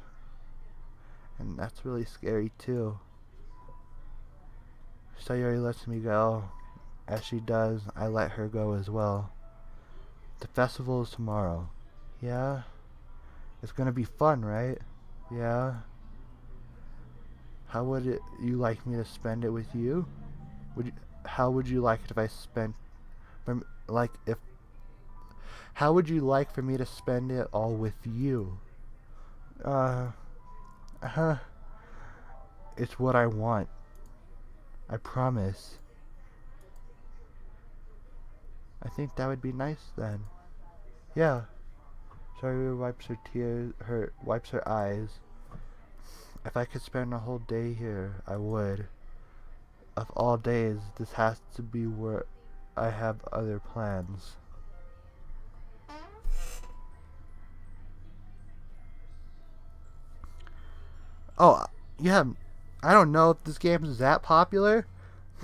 And that's really scary too. Sayuri lets me go. As she does, I let her go as well. The festival is tomorrow. Yeah? It's gonna be fun, right? Yeah? How would you like me to spend it with you? How would you like it if I spent, how would you like for me to spend it all with you? It's what I want. I promise. I think that would be nice then. Yeah. Sayuri wipes her eyes. If I could spend a whole day here, I would. Of all days, this has to be where I have other plans. Oh, yeah. I don't know if this game is that popular,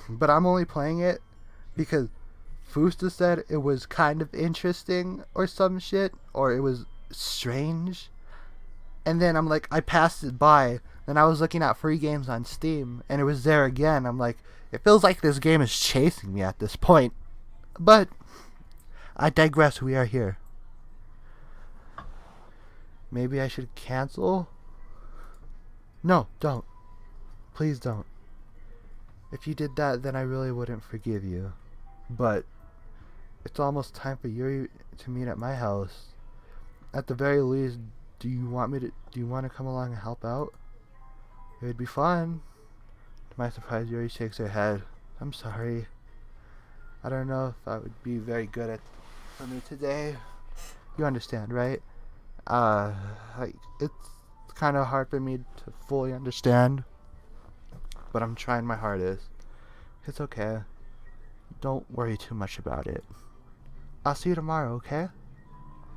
but I'm only playing it because Fusta said it was kind of interesting or some shit, or it was strange. And then I'm like, I passed it by, and I was looking at free games on Steam, and it was there again. I'm like, it feels like this game is chasing me at this point. But I digress, we are here. Maybe I should cancel? No, don't. Please don't. If you did that, then I really wouldn't forgive you. But it's almost time for Yuri to meet at my house. At the very least, do you want to come along and help out? It would be fun. To my surprise, Yuri shakes her head. I'm sorry. I don't know if I would be very good for me today. You understand, right? It's kind of hard for me to fully understand, but I'm trying my hardest. It's okay. Don't worry too much about it. I'll see you tomorrow, okay?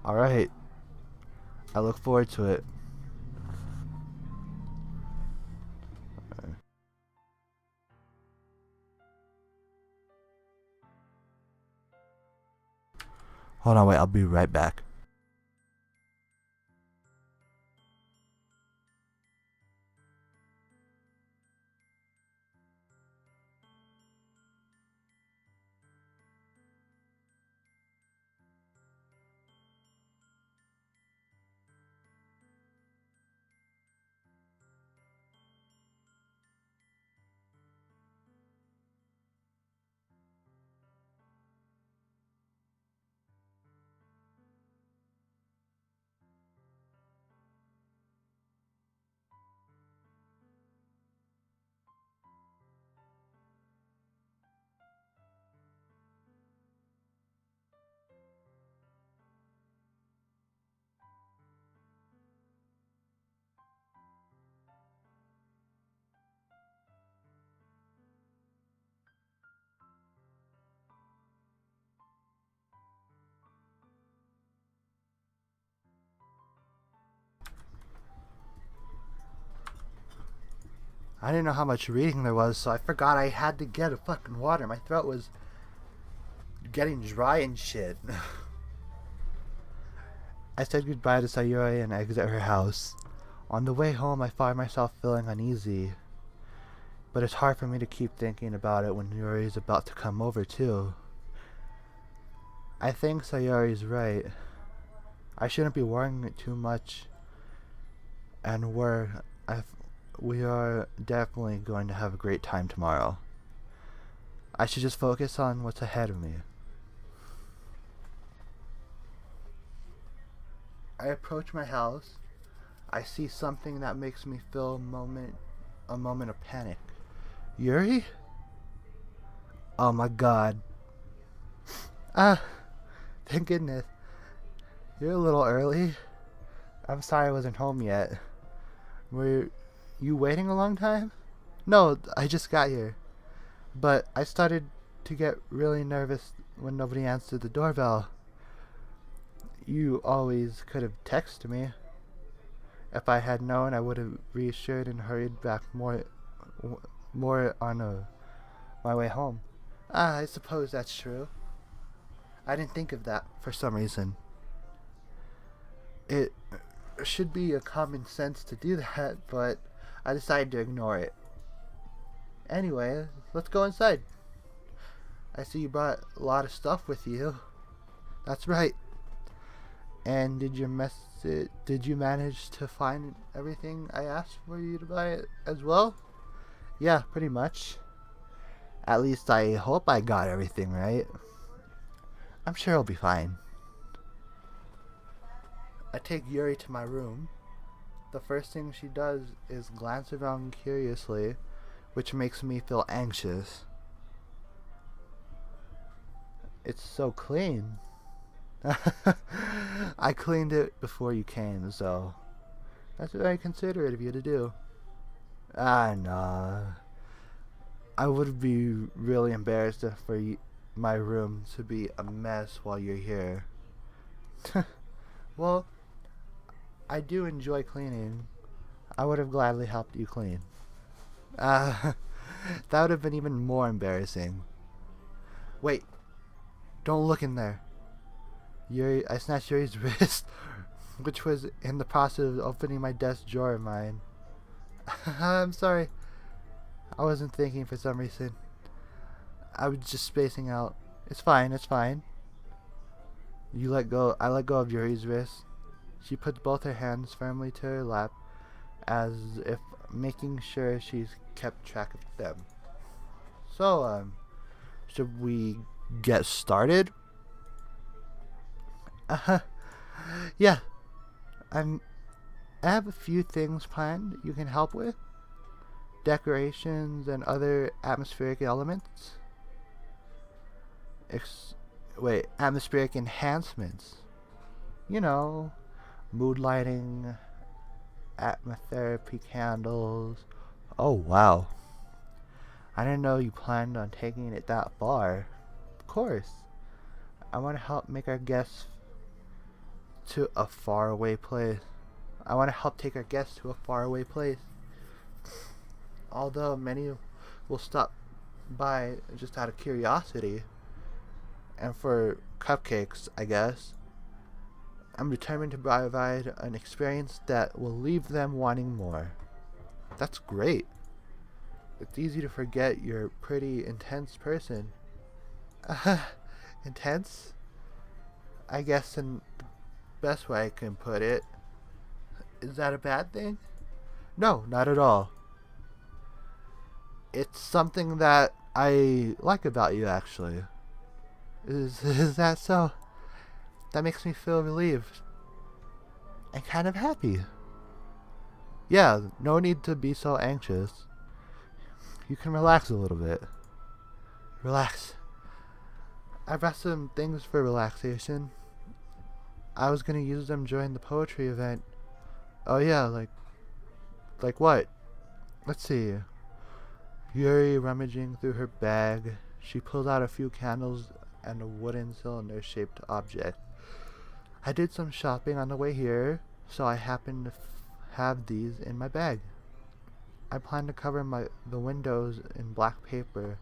Alright. I look forward to it. Hold on, wait, I'll be right back. I didn't know how much reading there was, so I forgot I had to get a fucking water. My throat was getting dry and shit. I said goodbye to Sayuri and exited her house. On the way home, I find myself feeling uneasy. But it's hard for me to keep thinking about it when Yuri's about to come over, too. I think Sayuri's right. I shouldn't be worrying it too much. And we are definitely going to have a great time tomorrow. I should just focus on what's ahead of me. I approach my house. I see something that makes me feel a moment of panic. Yuri? Oh my god. Thank goodness. You're a little early. I'm sorry I wasn't home yet. Were you waiting a long time? No, I just got here. But I started to get really nervous when nobody answered the doorbell. You always could have texted me. If I had known, I would have reassured and hurried back more on my way home. I suppose that's true. I didn't think of that for some reason. It should be a common sense to do that, but I decided to ignore it. Anyway, let's go inside. I see you brought a lot of stuff with you. That's right. And did you manage to find everything I asked for you to buy as well? Yeah, pretty much. At least I hope I got everything right. I'm sure it'll be fine. I take Yuri to my room. The first thing she does is glance around curiously, which makes me feel anxious. It's so clean. I cleaned it before you came, so that's very considerate of you to do. Nah. I would be really embarrassed for my room to be a mess while you're here. Well, I do enjoy cleaning. I would have gladly helped you clean. That would have been even more embarrassing. Wait, don't look in there. I snatched Yuri's wrist, which was in the process of opening my desk drawer of mine. I'm sorry. I wasn't thinking for some reason. I was just spacing out. It's fine, it's fine. I let go of Yuri's wrist. She puts both her hands firmly to her lap, as if making sure she's kept track of them. So, should we get started? Yeah. I have a few things planned you can help with. Decorations and other atmospheric elements. Atmospheric enhancements. You know, mood lighting, atmotherapy candles. Oh, wow. I didn't know you planned on taking it that far. Of course. I want to help make our guests to a faraway place. I want to help take our guests to a faraway place. Although many will stop by just out of curiosity and for cupcakes, I guess. I'm determined to provide an experience that will leave them wanting more. That's great. It's easy to forget you're a pretty intense person. Intense? I guess in the best way I can put it. Is that a bad thing? No, not at all. It's something that I like about you, actually. Is that so? That makes me feel relieved. And kind of happy. Yeah, no need to be so anxious. You can relax a little bit. Relax. I brought some things for relaxation. I was gonna use them during the poetry event. Oh yeah, like what? Let's see. Yuri rummaging through her bag. She pulled out a few candles and a wooden cylinder-shaped object. I did some shopping on the way here, so I happened to have these in my bag. I plan to cover the windows in black paper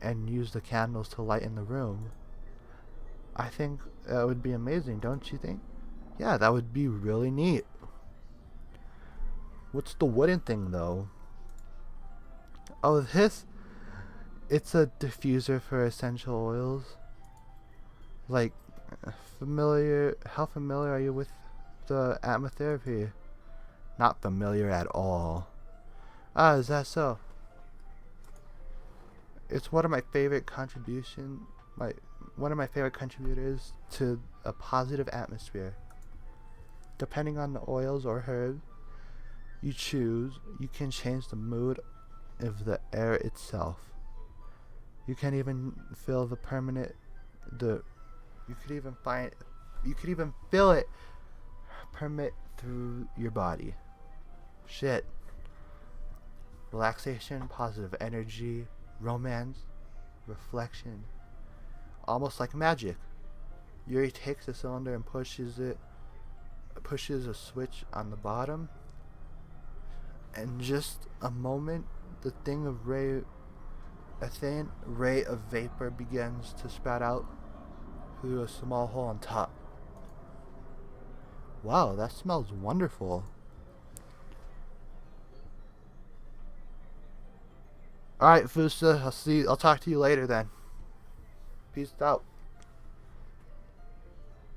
and use the candles to lighten the room. I think that would be amazing, don't you think? Yeah, that would be really neat. What's the wooden thing though? Oh, this? It's a diffuser for essential oils. Like, how familiar are you with the aromatherapy? Not familiar at all. Ah, is that so? It's one of my favorite one of my favorite contributors to a positive atmosphere. Depending on the oils or herbs you choose, you can change the mood of the air itself. You can even feel you could even feel it permit through your body. Shit. Relaxation, positive energy, romance, reflection. Almost like magic. Yuri takes the cylinder and pushes a switch on the bottom. And just a moment, a thin ray of vapor begins to spout out through a small hole on top. Wow, that smells wonderful. Alright, Fusa, I'll talk to you later then. Peace out.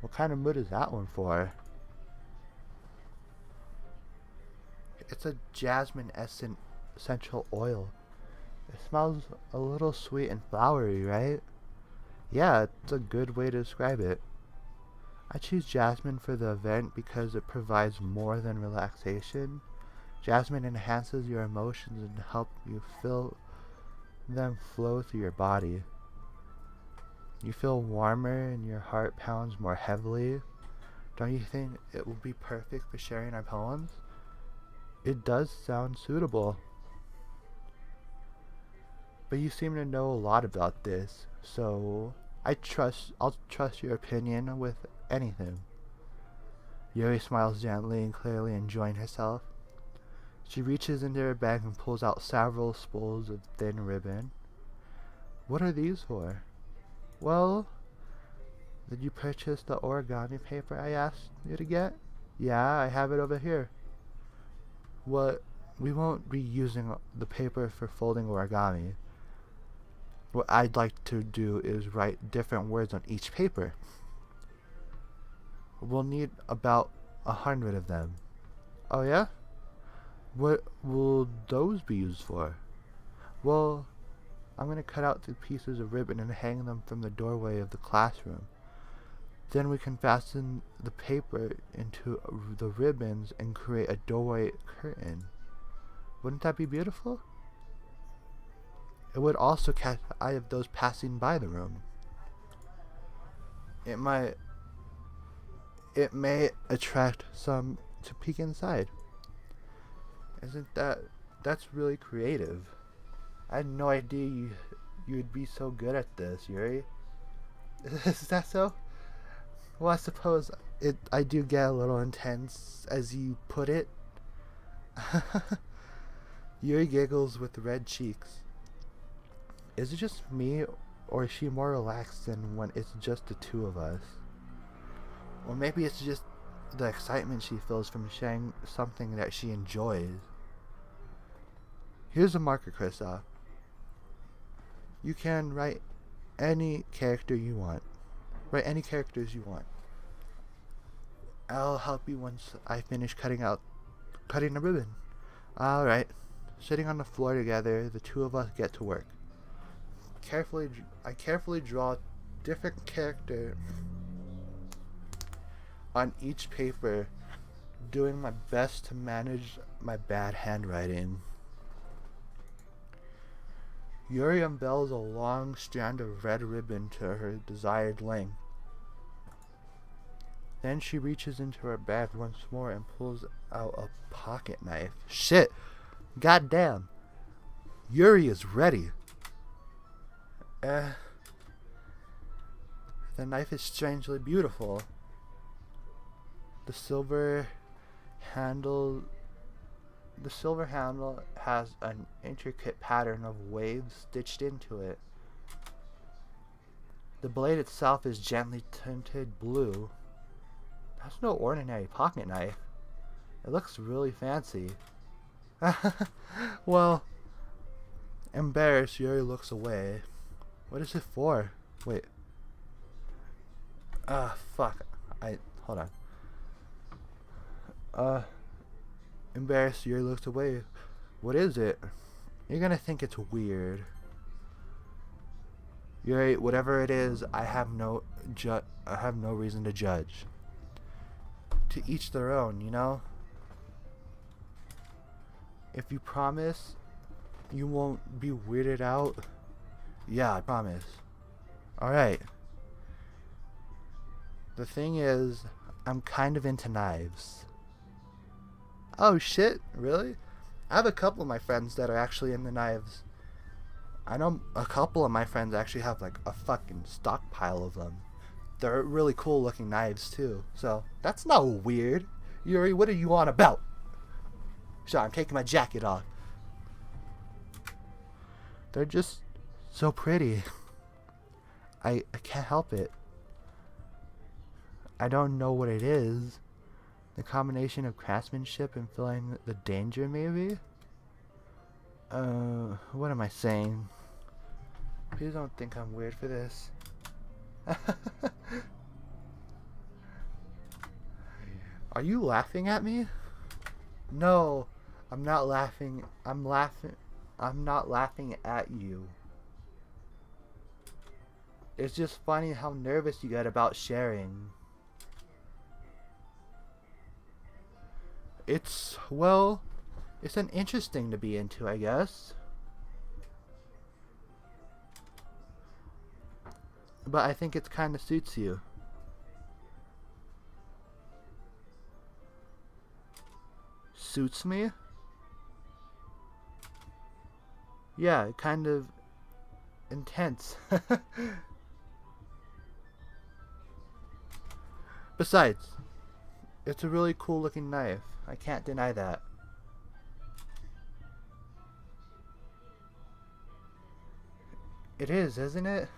What kind of mood is that one for? It's a jasmine essential oil. It smells a little sweet and flowery, right? Yeah, it's a good way to describe it. I choose jasmine for the event because it provides more than relaxation. Jasmine enhances your emotions and helps you feel them flow through your body. You feel warmer and your heart pounds more heavily. Don't you think it would be perfect for sharing our poems? It does sound suitable. But you seem to know a lot about this, so I'll trust your opinion with anything. Yuri smiles gently and clearly enjoying herself. She reaches into her bag and pulls out several spools of thin ribbon. What are these for? Well, did you purchase the origami paper I asked you to get? Yeah, I have it over here. We won't be using the paper for folding origami. What I'd like to do is write different words on each paper. We'll need about 100 of them. Oh yeah? What will those be used for? Well, I'm going to cut out the pieces of ribbon and hang them from the doorway of the classroom. Then we can fasten the paper into the ribbons and create a doorway curtain. Wouldn't that be beautiful? It would also catch the eye of those passing by the room. It may attract some to peek inside. That's really creative. I had no idea you would be so good at this, Yuri. Is that so? Well, I suppose I do get a little intense, as you put it. Yuri giggles with red cheeks. Is it just me, or is she more relaxed than when it's just the two of us? Or maybe it's just the excitement she feels from sharing something that she enjoys. Here's a marker, Kristoff. You can write any character you want. Write any characters you want. I'll help you once I finish cutting the ribbon. Alright. Sitting on the floor together, the two of us get to work. I carefully draw different character on each paper, doing my best to manage my bad handwriting. Yuri unveils a long strand of red ribbon to her desired length. Then she reaches into her bag once more and pulls out a pocket knife. Shit! Goddamn! Yuri is ready. The knife is strangely beautiful. The silver handle The silver handle has an intricate pattern of waves stitched into it. The blade itself is gently tinted blue. That's no ordinary pocket knife. It looks really fancy. Well, embarrassed, Yuri looks away. What is it for? Wait. Fuck. Hold on. Embarrassed, Yuri looks away. What is it? You're gonna think it's weird. Yuri, whatever it is, I have no reason to judge. To each their own, you know? If you promise you won't be weirded out, yeah, I promise. Alright. The thing is, I'm kind of into knives. Oh shit, really? I have a couple of my friends that are actually into knives. I know a couple of my friends actually have like a fucking stockpile of them. They're really cool looking knives too. So, that's not weird. Yuri, what are you on about? Sure, I'm taking my jacket off. They're just so pretty. I can't help it. I don't know what it is. The combination of craftsmanship and feeling the danger, maybe? What am I saying? Please don't think I'm weird for this. Are you laughing at me? No, I'm not laughing. I'm not laughing at you. It's just funny how nervous you get about sharing. It's an interesting to be into, I guess. But I think it kind of suits you. Suits me? Yeah, kind of intense. Besides, it's a really cool looking knife. I can't deny that. It is, isn't it?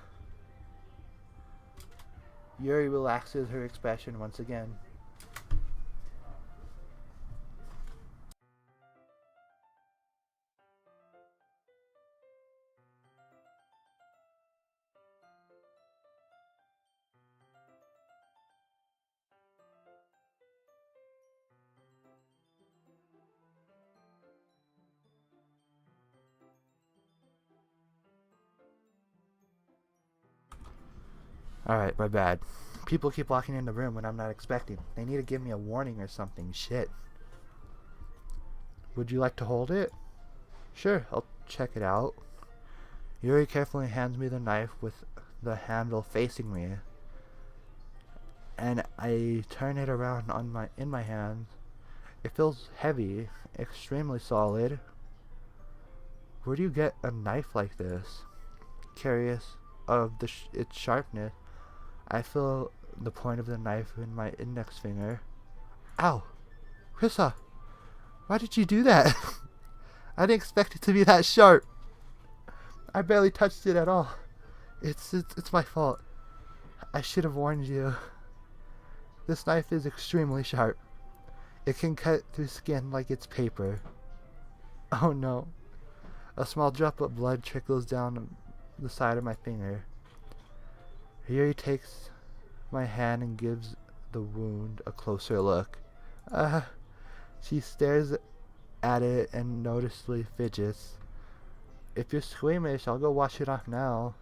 Yuri relaxes her expression once again. Alright, my bad. People keep walking in the room when I'm not expecting. They need to give me a warning or something. Shit. Would you like to hold it? Sure, I'll check it out. Yuri carefully hands me the knife with the handle facing me. And I turn it around in my hands. It feels heavy, extremely solid. Where do you get a knife like this? Curious of its sharpness, I feel the point of the knife in my index finger. Ow! Krissa! Why did you do that? I didn't expect it to be that sharp. I barely touched it at all. It's my fault. I should have warned you. This knife is extremely sharp. It can cut through skin like it's paper. Oh no. A small drop of blood trickles down the side of my finger. Yuri takes my hand and gives the wound a closer look. She stares at it and noticeably fidgets. If you're squeamish, I'll go wash it off now.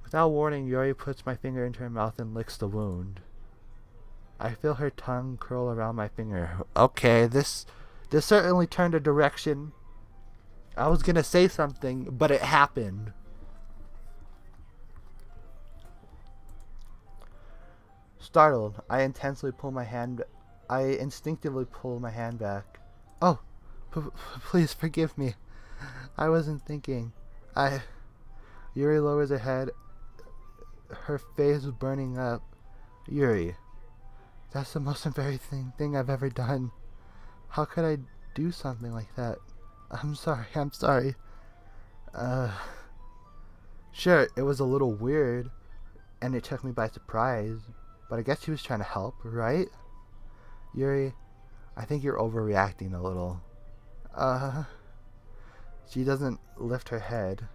Without warning, Yuri puts my finger into her mouth and licks the wound. I feel her tongue curl around my finger. Okay, this certainly turned a direction. I was gonna say something, but it happened. Startled, I instinctively pull my hand back. Oh, please forgive me. I wasn't thinking. Yuri lowers her head, her face burning up. Yuri, That's the most embarrassing thing I've ever done. How could I do something like that? I'm sorry. Uh, sure, it was a little weird, and it took me by surprise, but I guess he was trying to help, right? Yuri, I think you're overreacting a little. Uh, she doesn't lift her head.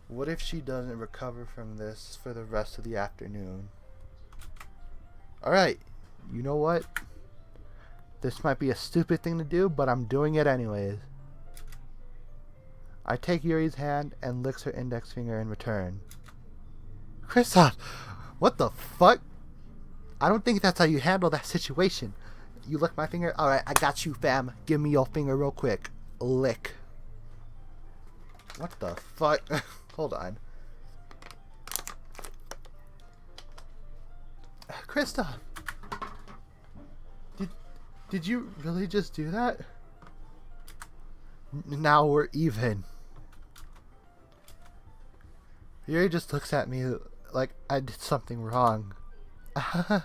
What if she doesn't recover from this for the rest of the afternoon? Alright, you know what? This might be a stupid thing to do, but I'm doing it anyways. I take Yuri's hand and licks her index finger in return. Kristoff, what the fuck? I don't think that's how you handle that situation. You lick my finger? Alright, I got you, fam. Give me your finger real quick. Lick. What the fuck? Hold on. Kristoff! Did you really just do that? Now we're even. Yuri just looks at me like I did something wrong. I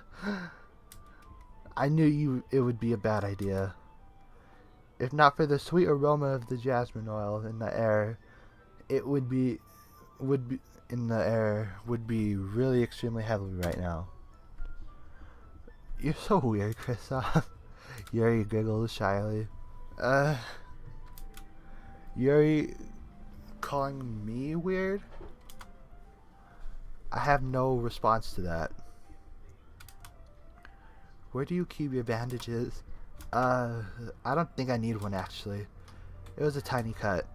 knew it would be a bad idea. If not for the sweet aroma of the jasmine oil in the air, it would be really extremely heavily right now. You're so weird, Kristoff. Yuri giggles shyly. Yuri calling me weird? I have no response to that. Where do you keep your bandages? I don't think I need one actually. It was a tiny cut.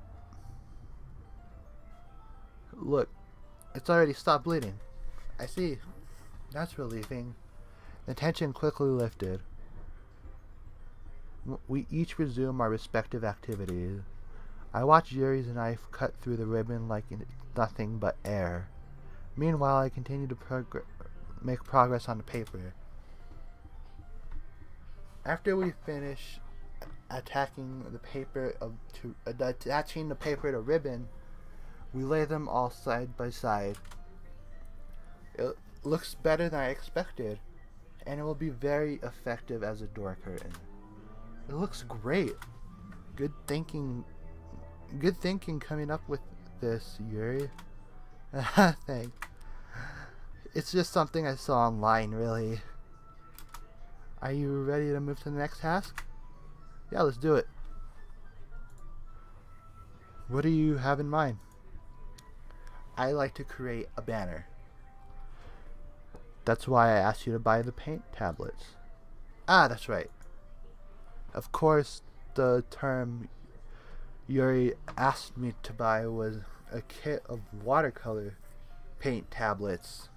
Look, it's already stopped bleeding. I see. That's relieving. The tension quickly lifted. We each resume our respective activities. I watch Yuri's knife cut through the ribbon like nothing but air. Meanwhile, I continue to make progress on the paper. After we finish attaching the paper to ribbon, we lay them all side by side. It looks better than I expected, and it will be very effective as a door curtain. It looks great. Good thinking coming up with this, Yuri. Thanks. It's just something I saw online, really. Are you ready to move to the next task? Yeah, let's do it. What do you have in mind? I like to create a banner. That's why I asked you to buy the paint tablets. Ah, that's right. Of course, the term Yuri asked me to buy was a kit of watercolor paint tablets.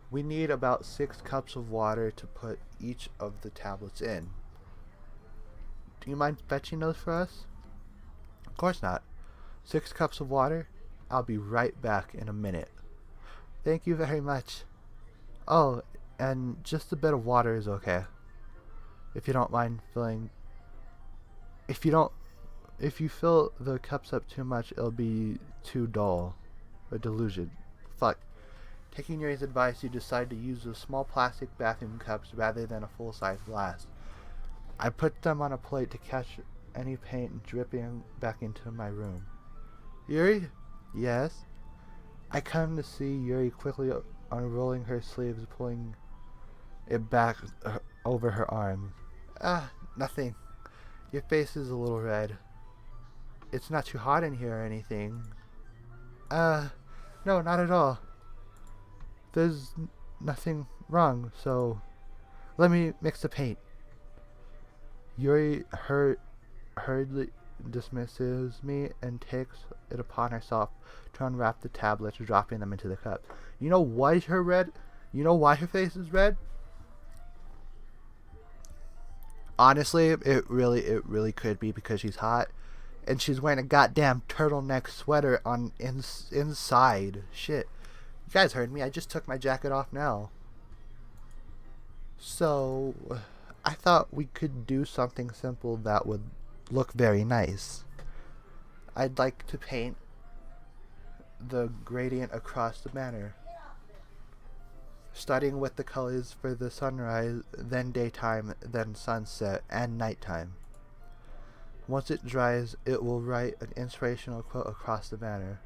We need about 6 cups of water to put each of the tablets in. Do you mind fetching those for us? Of course not. 6 cups of water? I'll be right back in a minute. Thank you very much. Oh, and just a bit of water is okay. If you don't mind filling... If you fill the cups up too much, it'll be too dull. A delusion. Fuck. Taking Yuri's advice, you decide to use the small plastic bathroom cups rather than a full-size glass. I put them on a plate to catch any paint dripping back into my room. Yuri? Yes? I come to see Yuri quickly unrolling her sleeves, pulling it back over her arms. Ah, nothing. Your face is a little red. It's not too hot in here or anything. No, not at all. There's nothing wrong, so let me mix the paint. Yuri hurriedly dismisses me and takes it upon herself to unwrap the tablets, dropping them into the cup. You know why her red? You know why her face is red? Honestly, it really could be because she's hot, and she's wearing a goddamn turtleneck sweater on inside. Shit. You guys heard me. I just took my jacket off now. So, I thought we could do something simple that would look very nice. I'd like to paint the gradient across the banner. starting with the colors for the sunrise, then daytime, then sunset, and nighttime. Once it dries, it will write an inspirational quote across the banner.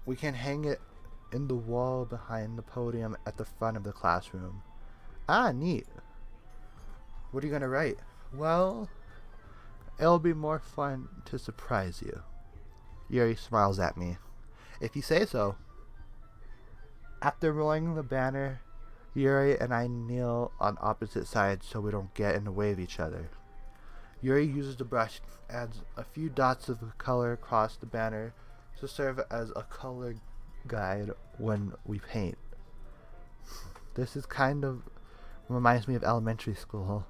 We can hang it in the wall behind the podium at the front of the classroom. Ah, neat. What are you gonna write? Well, it'll be more fun to surprise you. Yuri smiles at me. If you say so. After rolling the banner, Yuri and I kneel on opposite sides so we don't get in the way of each other. Yuri uses the brush, adds a few dots of color across the banner to serve as a color guide when we paint. This is kind of reminds me of elementary school.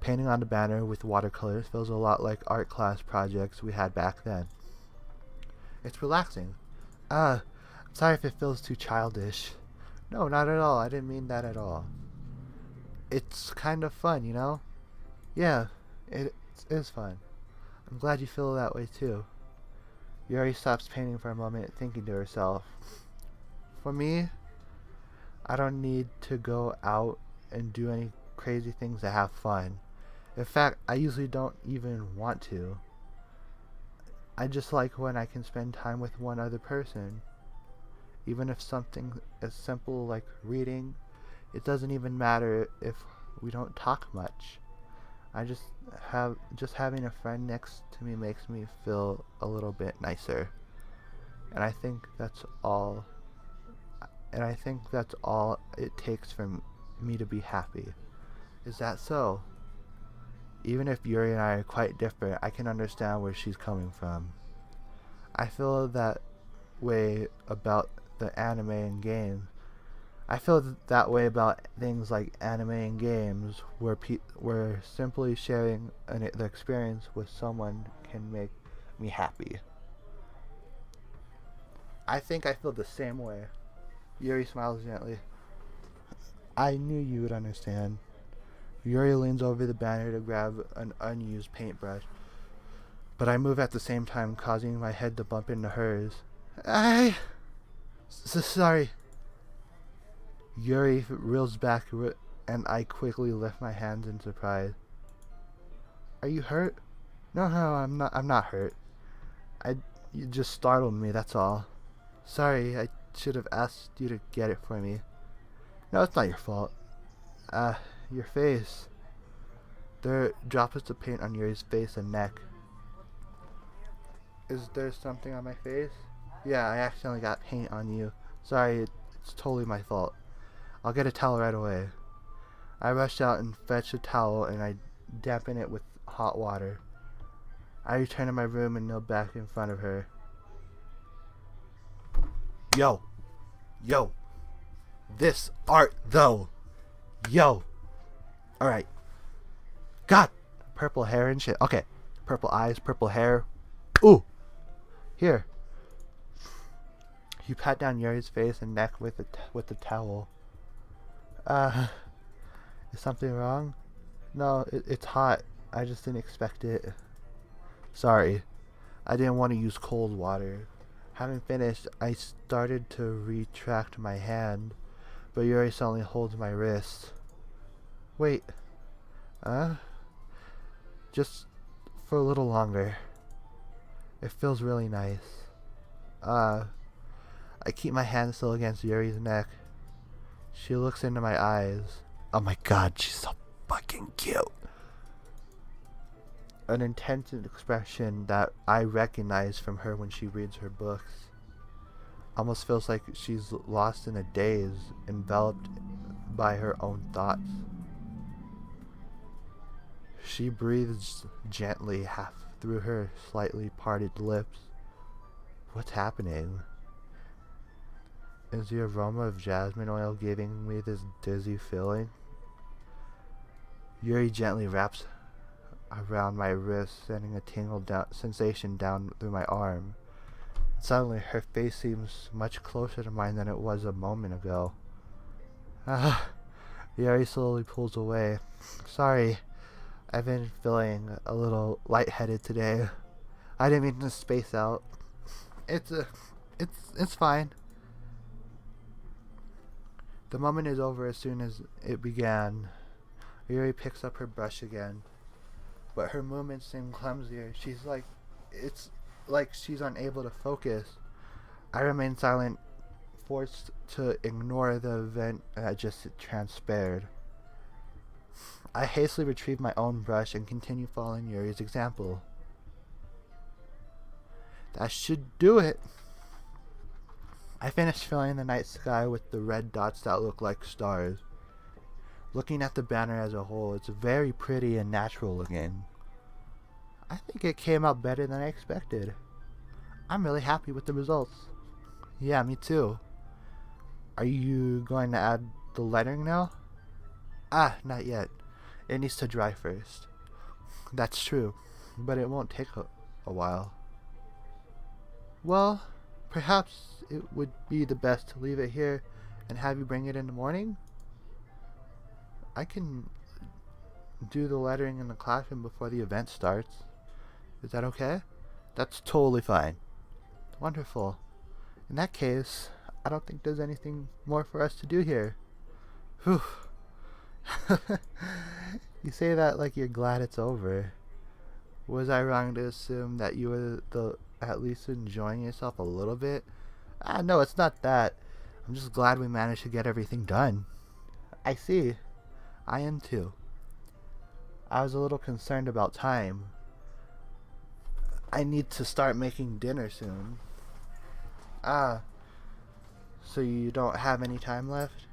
Painting on the banner with watercolors feels a lot like art class projects we had back then. It's relaxing. Sorry if it feels too childish. No, not at all. I didn't mean that at all. It's kind of fun, you know? Yeah, it is fun. I'm glad you feel that way too. Yuri stops painting for a moment, thinking to herself. For me, I don't need to go out and do any crazy things to have fun. In fact, I usually don't even want to. I just like when I can spend time with one other person. Even if something as simple like reading, it doesn't even matter if we don't talk much. Just having a friend next to me makes me feel a little bit nicer. And I think that's all it takes for me to be happy. Is that so? Even if Yuri and I are quite different, I can understand where she's coming from. I feel that way about the anime and games. I feel that way about things like anime and games, where simply sharing the experience with someone can make me happy. I think I feel the same way. Yuri smiles gently. I knew you would understand. Yuri leans over the banner to grab an unused paintbrush, but I move at the same time, causing my head to bump into hers. Sorry. Yuri reels back, and I quickly lift my hands in surprise. Are you hurt? No, I'm not hurt. You just startled me, that's all. Sorry, I should have asked you to get it for me. No, it's not your fault. Your face. There are droplets of paint on Yuri's face and neck. Is there something on my face? Yeah, I accidentally got paint on you. Sorry, it's totally my fault. I'll get a towel right away. I rush out and fetch a towel, and I dampen it with hot water. I return to my room and kneel back in front of her. Yo! This art, though! Yo! Alright. God! Purple hair and shit. Okay. Purple eyes, purple hair. Ooh! Here. You pat down Yuri's face and neck with the towel. Is something wrong? No, it's hot. I just didn't expect it. Sorry. I didn't want to use cold water. Having finished, I started to retract my hand, but Yuri suddenly holds my wrist. Wait. Just for a little longer. It feels really nice. I keep my hand still against Yuri's neck. She looks into my eyes. Oh my god, she's so fucking cute. An intense expression that I recognize from her when she reads her books. Almost feels like she's lost in a daze, enveloped by her own thoughts. She breathes gently half through her slightly parted lips. What's happening? Is the aroma of jasmine oil giving me this dizzy feeling? Yuri gently wraps around my wrist, sending a tingle sensation down through my arm. Suddenly, her face seems much closer to mine than it was a moment ago. Yuri slowly pulls away. Sorry, I've been feeling a little lightheaded today. I didn't mean to space out. It's fine. The moment is over as soon as it began. Yuri picks up her brush again, but her movements seem clumsier. It's like she's unable to focus. I remain silent, forced to ignore the event that just transpired. I hastily retrieve my own brush and continue following Yuri's example. That should do it. I finished filling the night sky with the red dots that look like stars. Looking at the banner as a whole, it's very pretty and natural looking. I think it came out better than I expected. I'm really happy with the results. Yeah, me too. Are you going to add the lettering now? Not yet. It needs to dry first. That's true, but it won't take a while. Well, perhaps it would be the best to leave it here and have you bring it in the morning? I can do the lettering in the classroom before the event starts. Is that okay? That's totally fine. Wonderful. In that case, I don't think there's anything more for us to do here. Whew. You say that like you're glad it's over. Was I wrong to assume that you were at least enjoying yourself a little bit? No, it's not that. I'm just glad we managed to get everything done. I see. I am too. I was a little concerned about time. I need to start making dinner soon. So you don't have any time left?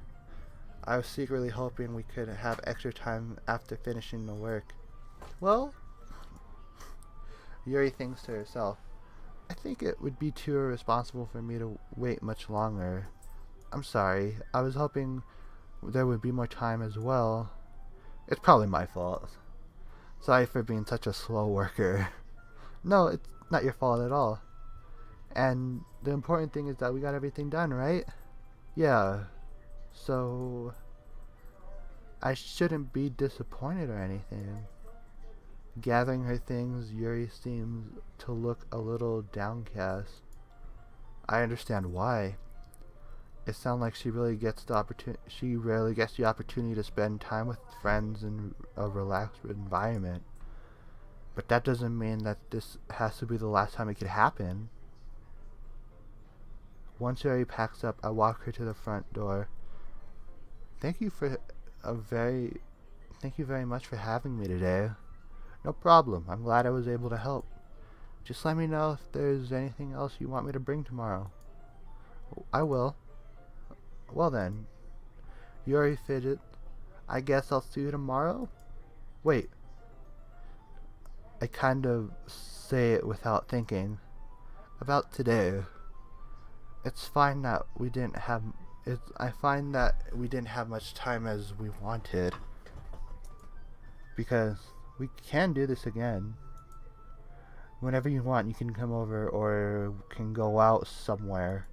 I was secretly hoping we could have extra time after finishing the work. Well, Yuri thinks to herself, I think it would be too irresponsible for me to wait much longer. I'm sorry. I was hoping there would be more time as well. It's probably my fault. Sorry for being such a slow worker. No, it's not your fault at all. And the important thing is that we got everything done, right? Yeah. So I shouldn't be disappointed or anything. Gathering her things, Yuri seems to look a little downcast. I understand why. It sounds like she rarely gets the opportunity to spend time with friends in a relaxed environment. But that doesn't mean that this has to be the last time it could happen. Once Yuri packs up, I walk her to the front door. Thank you very much for having me today. No problem. I'm glad I was able to help. Just let me know if there's anything else you want me to bring tomorrow. I will. Well then. Yuri fidget. I guess I'll see you tomorrow? Wait. I kind of say it without thinking. About today. It's fine that we didn't have... I find that we didn't have much time as we wanted. Because we can do this again. Whenever you want, you can come over or can go out somewhere.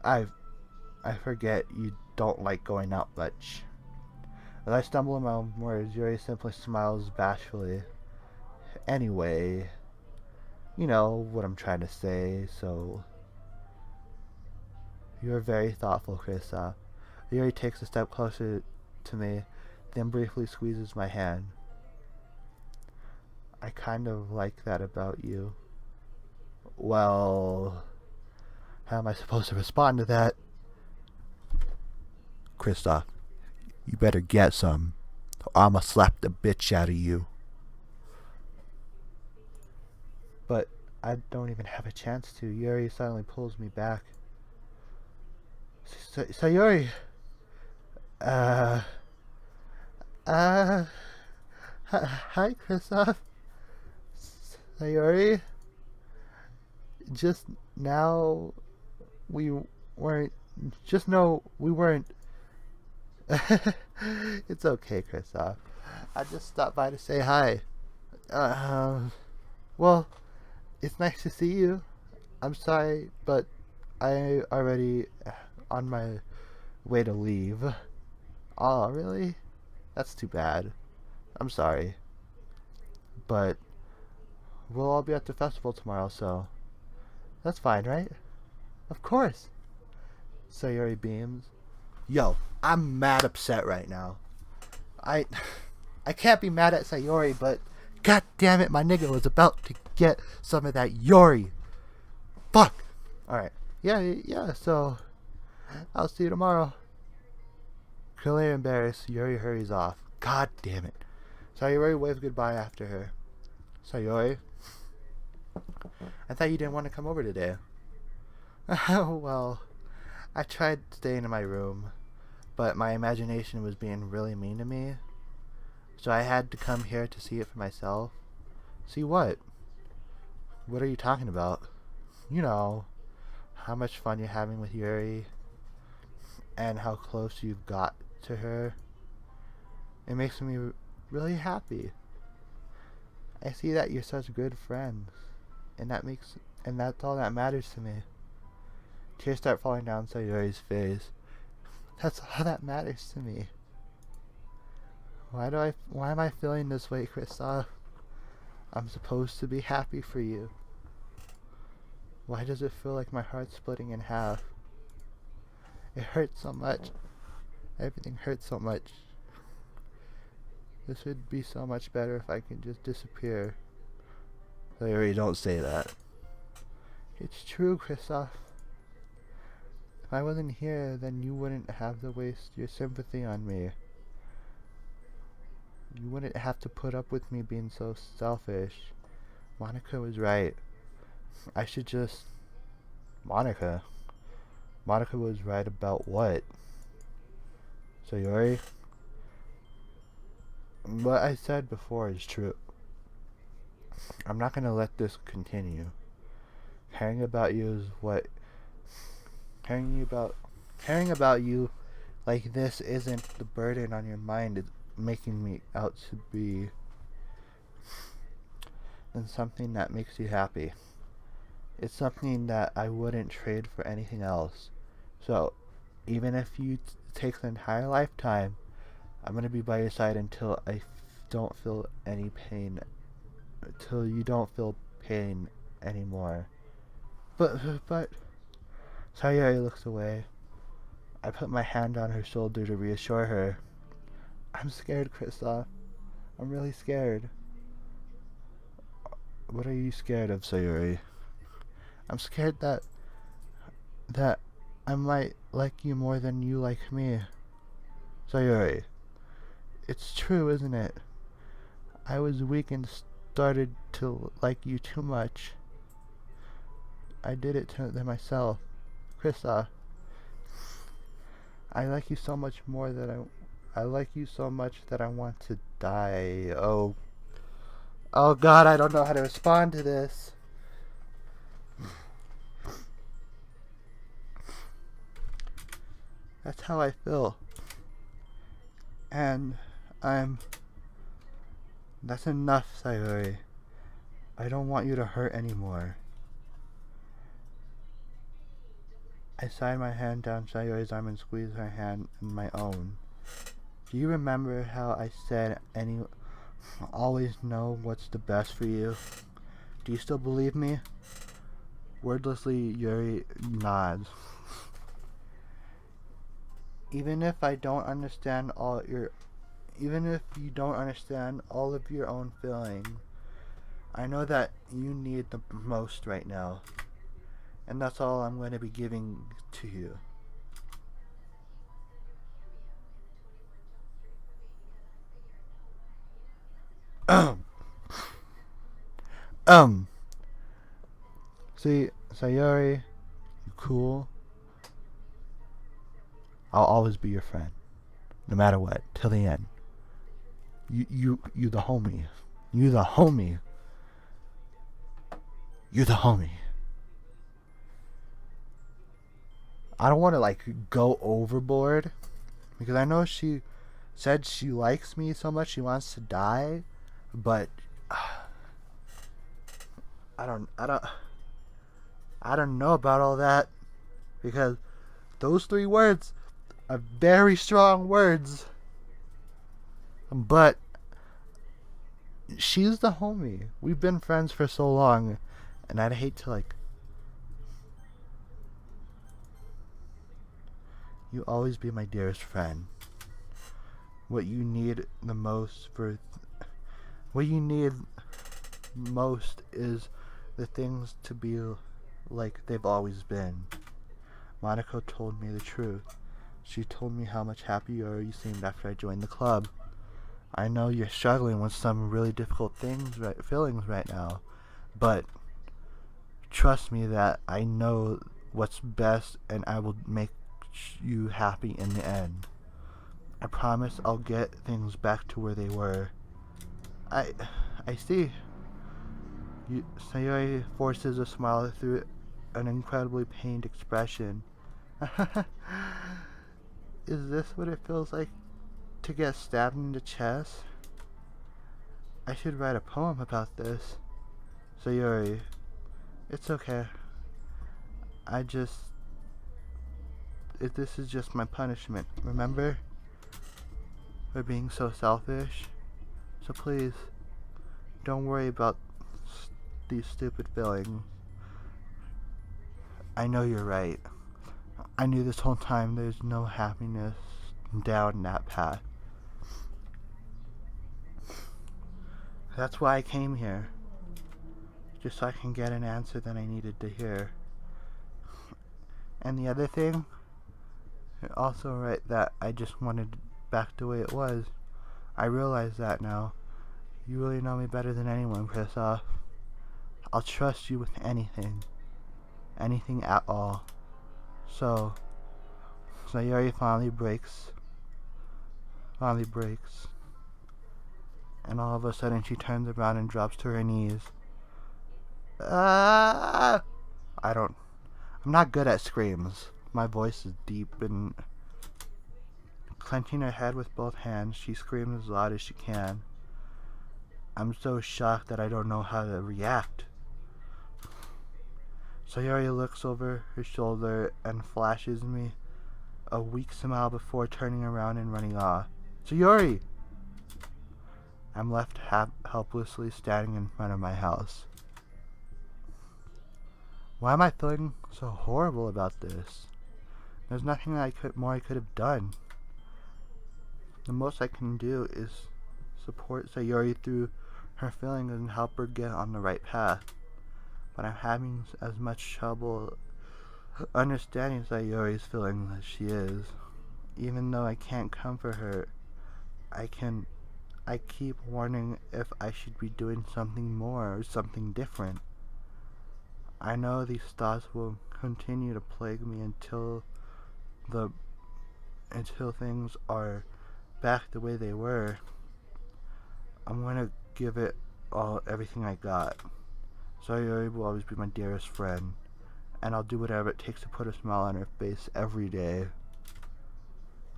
I forget you don't like going out much. As I stumble in my own words, Yuri simply smiles bashfully. Anyway, you know what I'm trying to say, so... You're very thoughtful, Krista. Yuri takes a step closer to me, then briefly squeezes my hand. I kind of like that about you. Well, how am I supposed to respond to that? Kristoff, you better get some, or I'ma slap the bitch out of you. But I don't even have a chance to. Yuri suddenly pulls me back. Sayori. Hi, Kristoff. Sayori. Just now, we weren't. Just know we weren't. It's okay, Kristoff. I just stopped by to say hi. Well, it's nice to see you. I'm sorry, but I already on my way to leave. Oh, really? That's too bad. I'm sorry. But we'll all be at the festival tomorrow, so that's fine, right? Of course. Sayori beams. Yo, I'm mad upset right now. I I can't be mad at Sayori, but god damn it, my nigga was about to get some of that Yuri. Fuck. Alright. Yeah, so I'll see you tomorrow. Clearly embarrassed, Yuri hurries off. God damn it. Sayori waves goodbye after her. Sayori? I thought you didn't want to come over today. Well, I tried staying in my room, but my imagination was being really mean to me. So I had to come here to see it for myself. See what? What are you talking about? You know, how much fun you're having with Yuri, and how close you've got to her. It makes me really happy. I see that you're such good friends, and that's all that matters to me. Tears start falling down Sayori's face. That's all that matters to me. Why am I feeling this way, Kristoff? I'm supposed to be happy for you. Why does it feel like my heart's splitting in half? It hurts so much. Everything hurts so much. This would be so much better if I could just disappear. Sayori, don't say that. It's true, Kristoff. If I wasn't here, then you wouldn't have to waste your sympathy on me. You wouldn't have to put up with me being so selfish. Monica was right. I should just... Monica? Monica was right about what? Sayori? What I said before is true. I'm not gonna let this continue. Caring about you is what... Caring about you like this isn't the burden on your mind it's making me out to be. Than something that makes you happy. It's something that I wouldn't trade for anything else. So, even if you take the entire lifetime, I'm gonna be by your side until I don't feel any pain. Until you don't feel pain anymore. But... Sayori looks away. I put my hand on her shoulder to reassure her. I'm scared, Kristoff. I'm really scared. What are you scared of, Sayori? I'm scared that I might like you more than you like me. Sayori, it's true, isn't it? I was weak and started to like you too much. I did it to myself. Kristoff, I like you so much more that I like you so much that I want to die. Oh God, I don't know how to respond to this. That's how I feel. And that's enough, Sayori. I don't want you to hurt anymore. I slide my hand down Sayori's arm and squeeze her hand in my own. Do you remember how I said always know what's the best for you? Do you still believe me? Wordlessly, Yuri nods. Even if you don't understand all of your own feelings, I know that you need the most right now. And that's all I'm going to be giving to you. See, Sayori, you cool? I'll always be your friend. No matter what, till the end. You the homie. You the homie. You the homie. I don't want to go overboard because I know she said she likes me so much she wants to die, but I don't know about all that because those 3 words are very strong words. But she's the homie. We've been friends for so long, and I'd hate to You always be my dearest friend. What you need the most for... What you need most is the things to be like they've always been. Monaco told me the truth. She told me how much happier you seemed after I joined the club. I know you're struggling with some really difficult feelings right now, but trust me that I know what's best and I will make you happy in the end. I promise I'll get things back to where they were. I see. Sayori forces a smile through an incredibly pained expression. Is this what it feels like to get stabbed in the chest? I should write a poem about this. Sayori, it's okay. This is just my punishment, remember? For being so selfish. So please, don't worry about these stupid feelings. I know you're right. I knew this whole time there's no happiness down that path. That's why I came here. Just so I can get an answer that I needed to hear. And the other thing, you're also right that I just wanted it back the way it was. I realize that now. You really know me better than anyone, Kristoff. I'll trust you with anything. Anything at all. So Sayori finally breaks. And all of a sudden she turns around and drops to her knees. Ah! I'm not good at screams. My voice is deep and... Clenching her head with both hands, she screams as loud as she can. I'm so shocked that I don't know how to react. Sayori looks over her shoulder and flashes me a weak smile before turning around and running off. Sayori! I'm left helplessly standing in front of my house. Why am I feeling so horrible about this? There's nothing I could have done. The most I can do is support Sayori through her feelings and help her get on the right path. But I'm having as much trouble understanding Sayori's feelings as she is. Even though I can't comfort her, I keep wondering if I should be doing something more or something different. I know these thoughts will continue to plague me until things are back the way they were. I'm gonna give it everything I got. Sayori will always be my dearest friend, and I'll do whatever it takes to put a smile on her face every day.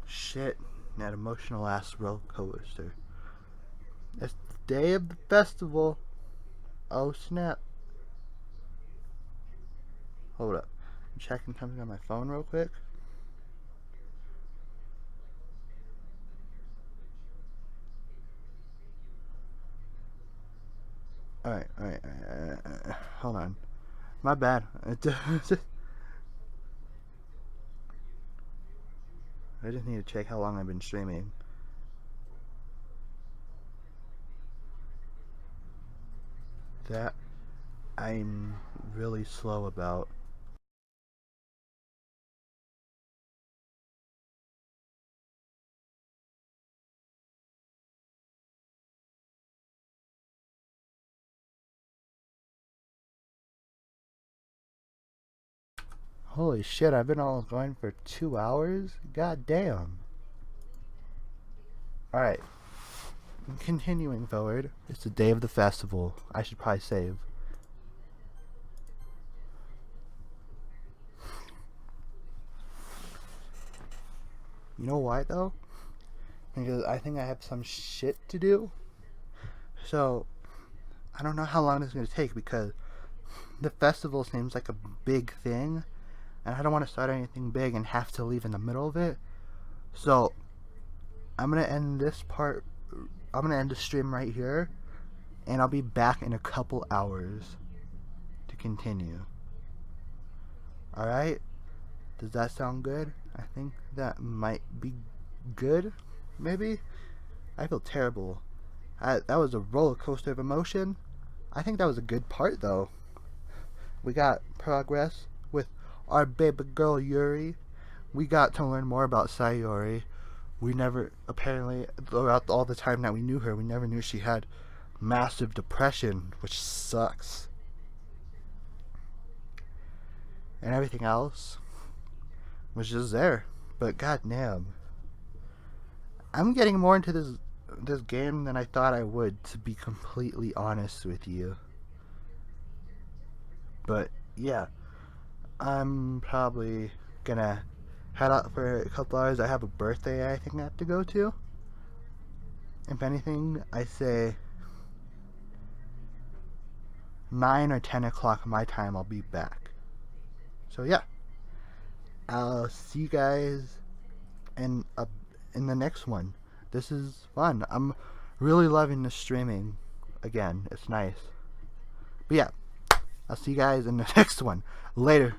Shit, that emotional ass roller coaster. It's the day of the festival. Oh snap. Hold up. I'm checking something on my phone real quick. Alright. Hold on. My bad. I just need to check how long I've been streaming. That I'm really slow about. Holy shit, I've been almost going for 2 hours? God damn. Alright. Continuing forward. It's the day of the festival. I should probably save. You know why though? Because I think I have some shit to do. So, I don't know how long this is going to take because the festival seems like a big thing. And I don't want to start anything big and have to leave in the middle of it. So, I'm going to end this part. I'm going to end the stream right here. And I'll be back in a couple hours to continue. Alright? Does that sound good? I think that might be good, maybe? I feel terrible. That was a roller coaster of emotion. I think that was a good part, though. We got progress with our baby girl Yuri. We got to learn more about Sayori. We never, apparently, throughout all the time that we knew her, we never knew she had massive depression, which sucks. And everything else was just there. But goddamn, I'm getting more into this game than I thought I would, to be completely honest with you. But yeah, I'm probably gonna head out for a couple hours. I have a birthday I think I have to go to. If anything, I say 9 or 10 o'clock my time, I'll be back. So yeah, I'll see you guys in the next one. This is fun. I'm really loving the streaming again. It's nice. But yeah, I'll see you guys in the next one. Later.